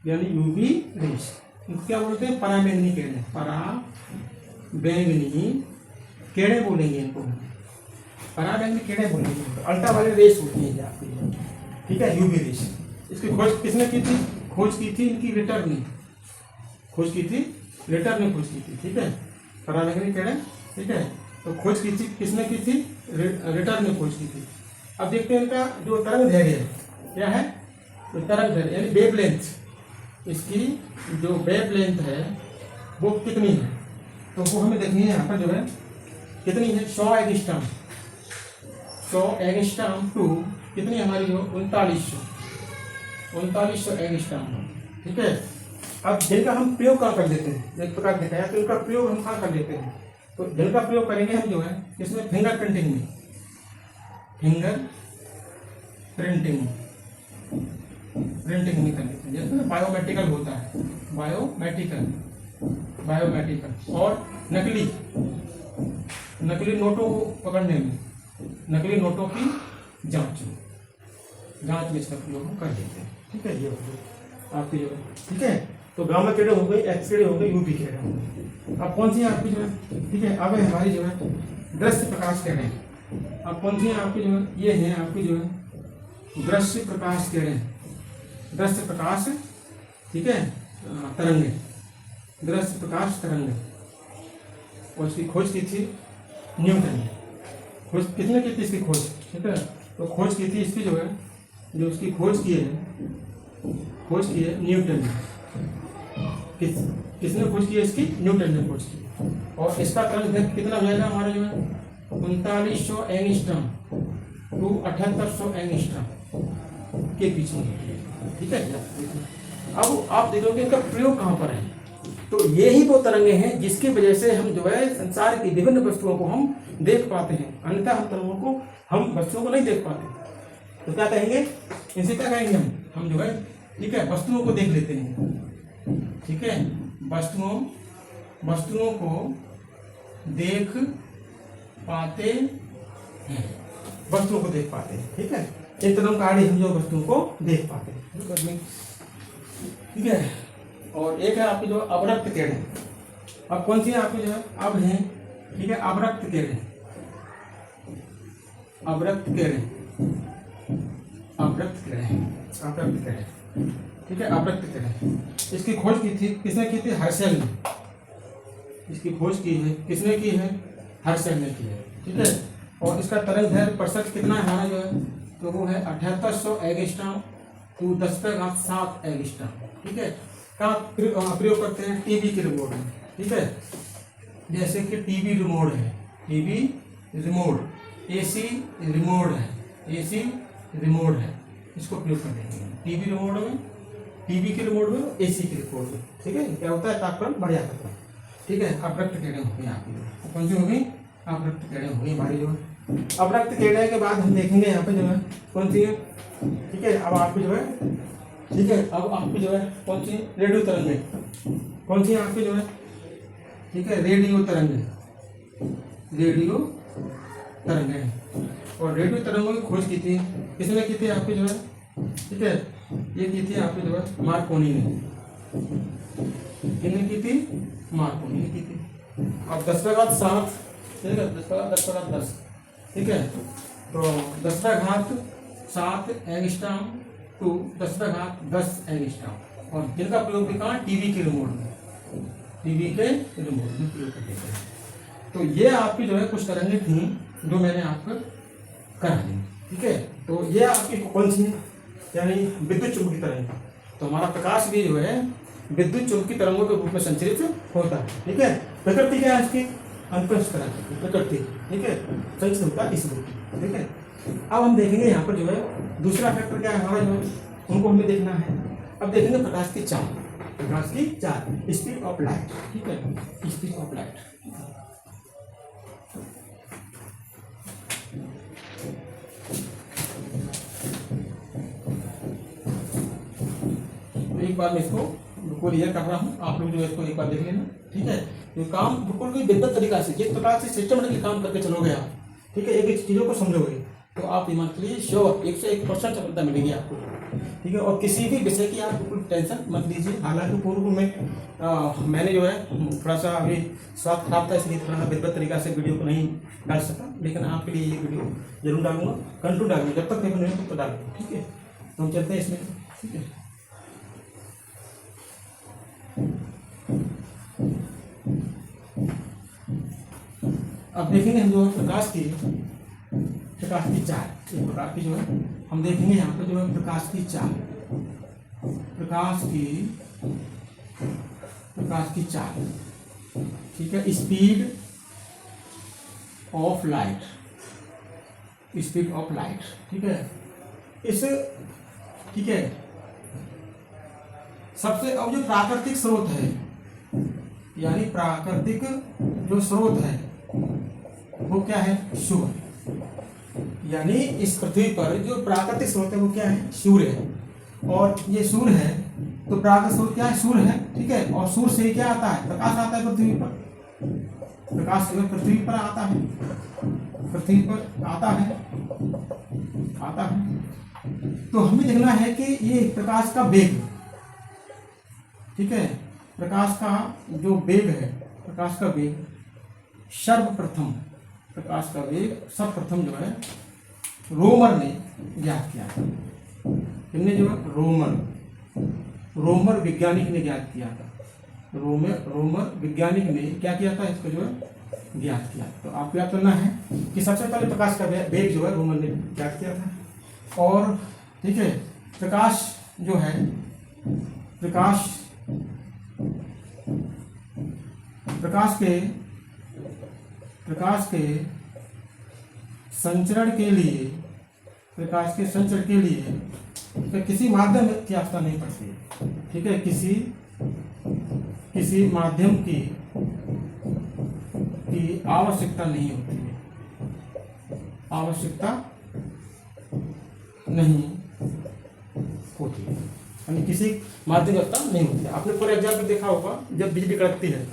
यानी यूवी रेस, इनको क्या बोलते हैं, पराबैंगनी किरणें, पराबैंगनी किरणें बोलेंगे इनको, पराबैंगनी किरणें बोलेंगे, तो अल्ट्रा वायलेट रेस होती है आपकी, ठीक है, यूवी रेस। इसकी खोज किसने की थी, खोज की थी इनकी रिटर ने, खोज की थी, ठीक है, पराबैंगनी किरणें, ठीक है। तो खोज की थी किसने की थी, रिटर ने खोज की थी। अब देखते हैं इनका जो तरंगदैर्घ्य है क्या है, तो तरंगदैर्घ्य यानी वेवलेंथ, इसकी जो वेवलेंथ है वो कितनी है, तो वो हमें देखनी है यहाँ पर जो है कितनी है, 100 एंगस्ट्रॉम टू कितनी हमारी जो 3900 एंगस्ट्रॉम, ठीक है। अब जिनका हम प्रयोग कहाँ कर लेते हैं, एक प्रकार देखा जाए तो इनका प्रयोग हम कहाँ कर लेते हैं, तो जिनका प्रयोग करेंगे हम जो है इसमें फिंगर प्रिंटिंग में कर लेते हैं, जैसे बायोमेट्रिकल होता है, बायोमेट्रिकल और नकली नोटों को पकड़ने में, नकली नोटों की जांच में इसका प्रयोग हम कर लेते हैं, ठीक है। ये आपकी जो है, ठीक है। तो गामा किरणें हो गई, एक्सरे हो गई, यूवी किरणें हो गई। अब कौन सी है आपकी जो है, ठीक है, अब है हमारी जो है दृश्य प्रकाश किरणें। अब कौन सी है आपकी जो है, ये है आपकी जो है दृश्य प्रकाश किरणें, दृश्य प्रकाश, ठीक है, तरंगे, दृश्य प्रकाश तरंगे। और इसकी खोज की थी न्यूटन ने, खोज किसने की थी इसकी खोज, ठीक है। तो खोज की थी इसकी जो है, जो उसकी खोज की है न्यूटन ने। किसने खोज की है इसकी, न्यूटन ने खोज की। और इसका तरंगदैर्घ्य कितना हो जाएगा हमारा जो है 3900 एंगस्ट्रॉम टू 7800 एंगस्ट्रॉम के बीच में, ठीक है। अब आप देखोगे इनका प्रयोग कहाँ पर है, तो ये ही वो तरंगे हैं जिसकी वजह से हम जो है संसार की विभिन्न वस्तुओं को हम देख पाते हैं, अन्यथा हम तरंगों को, हम वस्तुओं को नहीं देख पाते। तो क्या कहेंगे, इनसे क्या कहेंगे हम जो है, ठीक है, वस्तुओं को देख लेते हैं, ठीक है, वस्तुओं को देख पाते हैं, वस्तुओं को देख पाते हैं, ठीक है। एक तरह का हम जो वस्तुओं को देख पाते हैं, ठीक है। और एक है आपकी जो अवरक्त किरणें। अब कौन सी है आपकी जो है, अब है, ठीक है, अवरक्त किरणें, ठीक है, अवरक्त किरणें। इसकी खोज की थी किसने की थी, हर्शल ने। इसकी खोज की है किसने की है, हर्शल ने की है, ठीक है। और इसका तरंगदैर्घ्य प्रतिशत कितना है हमारा जो है, तो वो है 7800 एंगस्ट्रॉम टू 10⁷ एंगस्ट्रॉम, ठीक है। का प्रयोग करते हैं टीवी के रिमोट में, ठीक है, जैसे कि टीवी रिमोट है, एसी रिमोट है, इसको प्रयोग कर देंगे टीवी रिमोट में, टीवी के रिमोट में, एसी के रिमोट में, ठीक है। क्या होता है, तापमान बढ़ जाता है, ठीक है। अवरक्त किरणें होती है आपकी, कौन सी होगी, अब रक्त किरणें होंगी हमारी जो है। अब रक्त किरणें के बाद हम देखेंगे यहाँ पे जो है कौन सी है, ठीक है। अब आपको जो है, ठीक है, अब आपको जो है कौन सी रेडियो तरंगें, कौन सी आपकी जो है, ठीक है, रेडियो तरंगें, रेडियो तरंगें। और रेडियो तरंगों की खोज की थी किसने की थी आपकी जो है, ठीक है, ये की थी आपकी जो है मार्कोनी ने, किसने की थी, मार्कोनी ने की थी। अब 10⁻7, ठीक है, 10⁻10, ठीक है, तो 10⁻7 एंगस्ट्रॉम टू 10⁻10 एंगस्ट्रॉम। और जिनका प्रयोग भी कहाँ, टीवी के रिमोट में, टीवी के रिमोट में प्रयोग करते हैं। तो ये आपकी जो है कुछ तरंगें थी जो मैंने आपको करा दी, ठीक है। तो ये आपकी कौन सी है, यानी विद्युत चुंबकीय तरंग। तो हमारा प्रकाश भी जो है विद्युत चुंबकीय तरंगों के रूप में संचरित होता है, ठीक है। प्रकृति क्या है इसकी, अंतरिक्ष तरंग की प्रकृति, ठीक है, संचरित होता है इस रूप में, ठीक है। अब हम देखेंगे यहाँ पर जो है दूसरा फैक्टर क्या है हमारा जो है, उनको हमें देखना है। अब देखेंगे प्रकाश की चाल, प्रकाश की चाल, स्पीड ऑफ लाइट, ठीक है, स्पीड ऑफ लाइट। एक बार मैं इसको बिल्कुल क्लियर कर रहा हूँ, आप लोग जो है इसको एक बार देख लेना, ठीक है। ये काम बिल्कुल भी बेहतर तरीका से जिस प्रकार से सिस्टमेटिकली काम करके चलोगे आप, ठीक है, एक एक चीज़ों को समझोगे तो आप ईमान के लिए श्योर 101% सफलता मिलेगी आपको, ठीक है। और किसी भी विषय की आप बिल्कुल टेंशन मत लीजिए। हालांकि पूर्व में मैंने जो है थोड़ा सा अभी स्वास्थ्य खराब था, इसलिए थोड़ा सा बेहतर तरीका से वीडियो को नहीं डाल सका, लेकिन आपके लिए ये वीडियो जरूर डालूंगा, कंटिन्यू डालूंगा, जब तक पेपर नहीं हो तो डालूंगा, ठीक है। तो हम चलते हैं इसमें, ठीक है। अब देखेंगे हम जो है प्रकाश की चाल, एक प्रकार की जो है हम देखेंगे यहाँ पर जो है प्रकाश की चाल, प्रकाश की चाल, ठीक है, speed of light, speed of light, ठीक है। इस, ठीक है, सबसे अब जो प्राकृतिक स्रोत है, यानी प्राकृतिक जो स्रोत है वो क्या है, सूर्य। यानी इस पृथ्वी पर जो प्राकृतिक स्रोत है वो क्या है, सूर्य है। और ये सूर्य है तो प्राकृतिक स्रोत क्या है, सूर्य है, ठीक है। और सूर्य से क्या आता है, प्रकाश आता है पृथ्वी पर, प्रकाश पृथ्वी पर आता है, पृथ्वी पर आता है। तो हमें देखना है कि ये प्रकाश का वेग, ठीक है, प्रकाश का जो वेग है, प्रकाश का वेग सर्वप्रथम, प्रकाश का वेग सर्वप्रथम जो है रोमर ने ज्ञात किया, किसने जो है, रोमर वैज्ञानिक ने ज्ञात किया था, रोमर वैज्ञानिक ने क्या किया था, इसको जो है ज्ञात किया। तो आपको याद करना है कि सबसे पहले प्रकाश का वेग जो है रोमर ने ज्ञात किया था। और ठीक है, प्रकाश जो है, प्रकाश के संचरण के लिए, प्रकाश के संचरण के लिए तो किसी माध्यम की आवश्यकता नहीं पड़ती है, ठीक है, किसी माध्यम की आवश्यकता नहीं होती है, आवश्यकता नहीं होती है, यानी किसी माध्यम की आवश्यकता नहीं होती है। आपने फॉर एग्जाम्पल देखा होगा, जब बिजली कड़कती है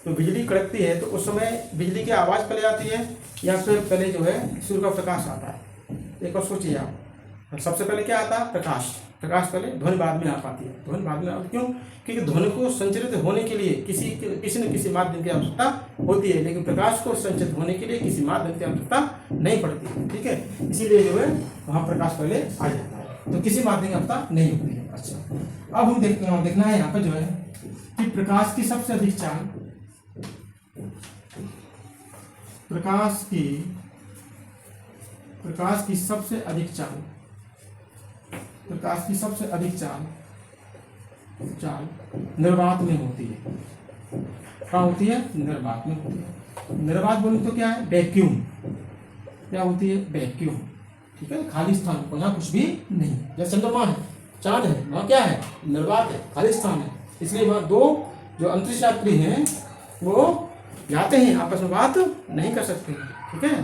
तो बिजली कड़कती है तो उस समय बिजली की आवाज़ पहले आती है या फिर पहले जो है सूर्य का प्रकाश आता है। एक बार सोचिए आप, सबसे पहले क्या आता है, प्रकाश पहले, ध्वनि बाद में आ पाती है, ध्वनि बाद में आती, क्यों? क्योंकि ध्वनि को संचरित होने के लिए किसी न किसी माध्यम की आवश्यकता होती है, लेकिन प्रकाश को संचरित होने के लिए किसी माध्यम की आवश्यकता नहीं पड़ती है, ठीक है। इसीलिए जो है वहाँ प्रकाश पहले आ जाता है, तो किसी माध्यम की आवश्यकता नहीं होती है। अच्छा, अब हम देखना है यहाँ पर जो है कि प्रकाश की सबसे अधिक चाल, प्रकाश की सबसे अधिक चाल निर्वात में होती है। क्या होती है? निर्वात में होती है। निर्वात बोले तो क्या है? वैक्यूम। क्या होती है? वैक्यूम, ठीक है, खाली स्थान, वहाँ कुछ भी नहीं। जैसे चंद्रमा है, चांद है, वहाँ क्या है? निर्वात है, खाली स्थान है। इसलिए वहाँ दो जो अंतरिक्ष यात्री हैं वो जाते हैं आपस में बात नहीं कर सकते, ठीक है।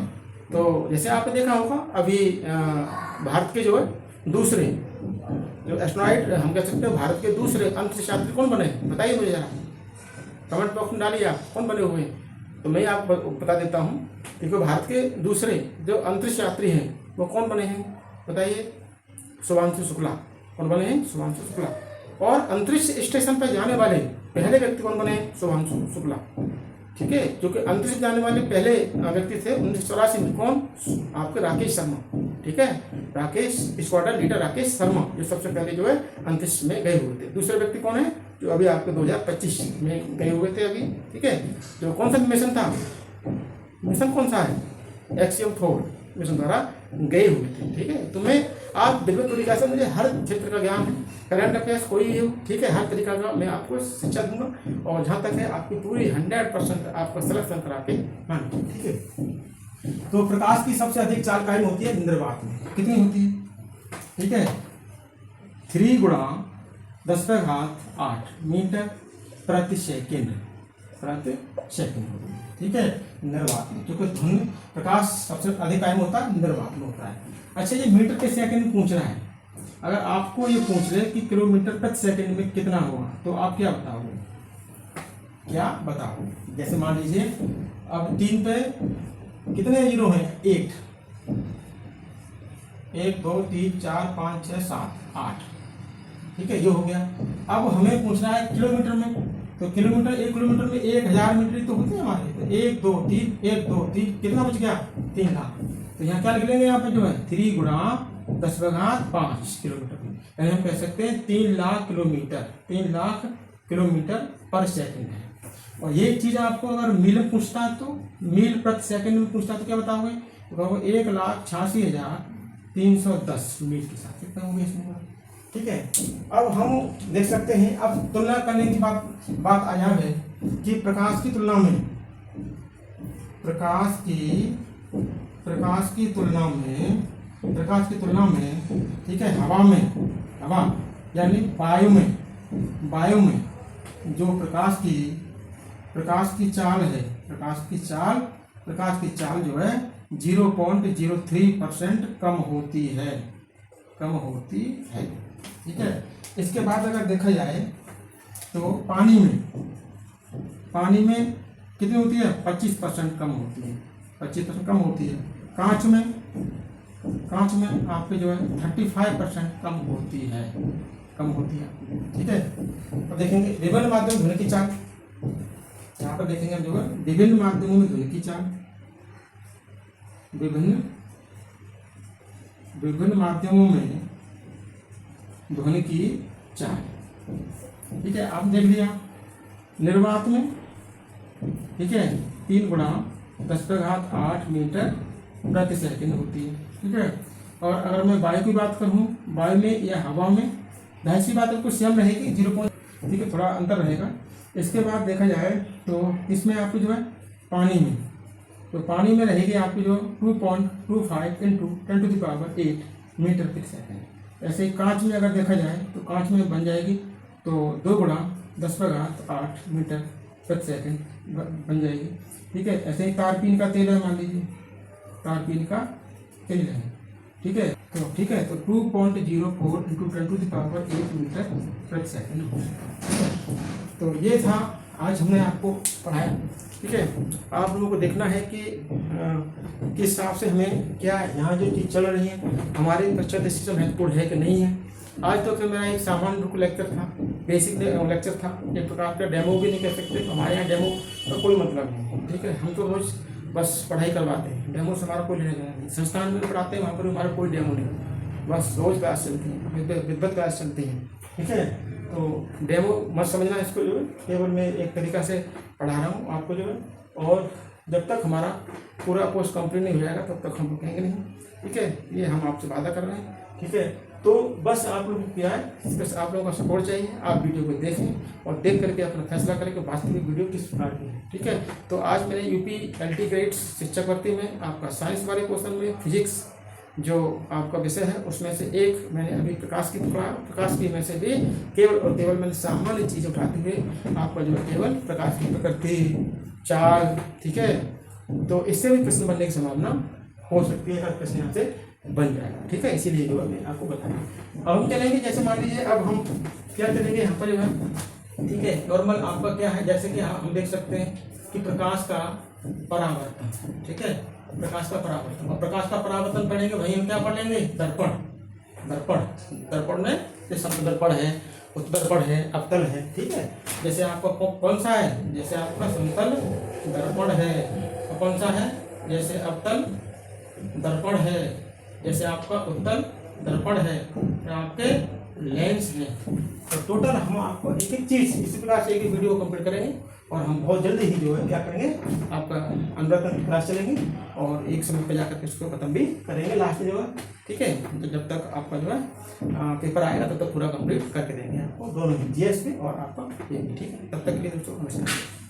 तो जैसे आपने देखा होगा अभी भारत के जो है दूसरे जो एस्ट्रोनॉइट हम कह सकते हैं भारत के दूसरे अंतरिक्ष यात्री कौन बने, बताइए मुझे जरा, कमेंट बॉक्स में डालिए आप कौन बने हुए हैं। तो मैं आपको बता देता हूँ, क्योंकि भारत के दूसरे जो अंतरिक्ष यात्री हैं वो कौन बने हैं, बताइए, शुभांशु शुक्ला। कौन बने हैं, शुभांशु शुक्ला। और अंतरिक्ष स्टेशन पर जाने वाले पहले व्यक्ति कौन बने, शुभांशु शुक्ला, ठीक है। जो कि अंतरिक्ष जाने वाले पहले व्यक्ति थे 1984 में, कौन, आपके राकेश शर्मा, ठीक है। राकेश स्क्वाड्रन लीडर राकेश शर्मा जो सबसे पहले जो है अंतरिक्ष में गए हुए थे। दूसरे व्यक्ति कौन है, जो अभी आपके 2025 में गए हुए थे अभी, ठीक है। जो कौन सा मिशन था, मिशन कौन सा है, एक्सियम 4 मिशन द्वारा गए हुए थे, ठीक है। तो मैं आप विधिवत तरीका से, मुझे हर क्षेत्र का ज्ञान है, करंट अफेयर्स कोई भी हो, ठीक है, हर तरीका का मैं आपको शिक्षा दूंगा। और जहाँ तक है आपकी पूरी 100% आपको सिलेक्शन करा के मानूंगा, ठीक है। तो प्रकाश की सबसे अधिक चाल कायम होती है इंद्रवात में, कितनी होती है, ठीक है, 3 गुणा 10⁸ मीटर प्रति सेकेंड होती है, ठीक है, इंद्रवात में। क्योंकि धुन प्रकाश सबसे अधिक कायम होता है इंद्रवात में होता है। अच्छा, ये मीटर पे सेकंड में पूछ रहा है। अगर आपको ये पूछ ले कि किलोमीटर प्रति सेकंड में कितना होगा, तो आप क्या बताओगे, क्या बताओगे। जैसे मान लीजिए अब 3 पे कितने जीरो हैं, 1 2 3 4 5 6 7 8, ठीक है, ये हो गया। अब हमें पूछना है किलोमीटर में, तो किलोमीटर 1 किलोमीटर में 1000 मीटर तो होते हैं हमारे। तो 1 2 3 1 2 3 कितना बच गया, 3 लाख। तो यहाँ क्या लिख लेंगे, यहाँ पे जो है 3 गुणा 10⁵ किलोमीटर, यानी हम कह सकते हैं 3 लाख किलोमीटर, 3 लाख किलोमीटर पर सेकंड है। और ये चीज़ आपको अगर मील में पूछता है, तो मील प्रति सेकंड में पूछता है तो क्या बताओगे, तो कहोगे 1,86,310 मील के साथ कितना होगा इसमें, ठीक है। अब हम देख सकते हैं, अब तुलना करने की बात आ जाए कि प्रकाश की तुलना में ठीक है, हवा यानी वायु में जो प्रकाश की चाल है, प्रकाश की चाल जो है 0.03% कम होती है, ठीक है। इसके बाद अगर देखा जाए तो पानी में कितनी होती है, 25% कम होती है, 25% कम होती है। कांच में आपके जो है 35% कम होती है, ठीक है। तो देखेंगे विभिन्न माध्यम ध्वनि की चाल, यहाँ पर देखेंगे हम जो है विभिन्न माध्यमों में ध्वनि की चाल, विभिन्न माध्यमों में ध्वनि की चाल, ठीक है। आप देख लिया निर्वात में, ठीक है, 3 गुणा 10⁸ मीटर प्रति सेकंड होती है, ठीक है। और अगर मैं वायु की बात करूँ, वायु में या हवा में जाहिर सी बात आपको सेम रहेगी 0, ठीक है, थोड़ा अंतर रहेगा। इसके बाद देखा जाए तो इसमें आपको जो है पानी में रहेगी आपकी जो 2.25 × 10⁸ मीटर प्रति सेकंड। ऐसे ही कांच में अगर देखा जाए तो कांच में बन जाएगी तो 2 गुणा 10⁸ मीटर प्रति सेकंड बन जाएगी, ठीक है। ऐसे ही तारपीन का तेल है, मान लीजिए तारपीन का तेल है, ठीक है, तो 2.04 × 10⁸ मीटर प्रति सेकंड। तो ये था आज हमने आपको पढ़ाया, ठीक है। आप लोगों को देखना है कि किस हिसाब से हमें क्या यहाँ जो चीज़ चल रही है हमारे कक्षा दृष्टि से महत्वपूर्ण है कि नहीं है। आज तो मेरा एक सामान्य रूप लेक्चर था, बेसिक लेक्चर था, एक प्रकार का डेमो भी नहीं कह सकते। हमारे यहाँ डेमो का कोई मतलब नहीं है, ठीक है। हम तो रोज बस पढ़ाई करवाते हैं, डेमो से हमारा कोई लेना देना नहीं। संस्थान में पढ़ाते हैं, वहाँ पर हमारा कोई डेमो नहीं, बस रोज क्लास चलती है, विद्वत क्लास चलती है, ठीक है। तो डेमो मत समझना इसको, जो है केवल मैं एक तरीका से पढ़ा रहा हूँ आपको जो है। और जब तक हमारा पूरा कोर्स कंप्लीट नहीं हो जाएगा तब तक हम रुकेंगे नहीं, ठीक है। ये हम आपसे वादा कर रहे हैं, ठीक है। तो बस आप लोगों को क्या है, बस आप लोगों का सपोर्ट चाहिए। आप वीडियो को देखें और देख करके अपना फैसला करें कि वास्तविक वीडियो किस प्रकार की है, ठीक है। तो आज मैंने यूपी LT ग्रेड शिक्षक भर्ती में आपका साइंस वाले क्वेश्चन में फिजिक्स जो आपका विषय है उसमें से एक मैंने अभी प्रकाश की में से भी केवल और केवल मैंने सामान्य चीज़ उठाते हुए आपका जो है केवल प्रकाश की प्रकृति चाल, ठीक है। तो इससे भी प्रश्न बनने की संभावना हो सकती है, अगर प्रश्न यहाँ से बन जाएगा, ठीक है। इसीलिए जो है मैं आपको बताया। अब हम चलेंगे, जैसे मान लीजिए अब हम क्या चलेंगे यहाँ पर जो है, ठीक है। नॉर्मल आपका क्या है, जैसे कि हम देख सकते हैं कि प्रकाश का परावर्तन, ठीक है, प्रकाश का परावर्तन। और प्रकाश का परावर्तन पढ़ेंगे वही हम क्या पढ़ेंगे, दर्पण। दर्पण, दर्पण में जो शब्द दर्पण है, उत्तर्पण है, अवतल है, ठीक है। जैसे आपका कौन सा है, जैसे आपका समतल दर्पण है, और कौन सा है, जैसे अवतल दर्पण है, जैसे आपका उत्तल दर्पण है, आपके लेंस है। तो टोटल हम आपको एक एक चीज इसी प्रकार से एक वीडियो कंप्लीट करेंगे, और हम बहुत जल्दी ही जो है क्या करेंगे, आपका अनुवर्तन की क्लास चलेंगी, और एक समय पे जाकर के इसको खत्म भी करेंगे लास्ट में जो है, ठीक है। तो जब तक आपका जो है पेपर आएगा तब तक पूरा कंप्लीट करके देंगे आपको, दोनों ही, जीएस भी और आपका ये भी, ठीक है। तब तक के लिए दोस्तों नमस्कार।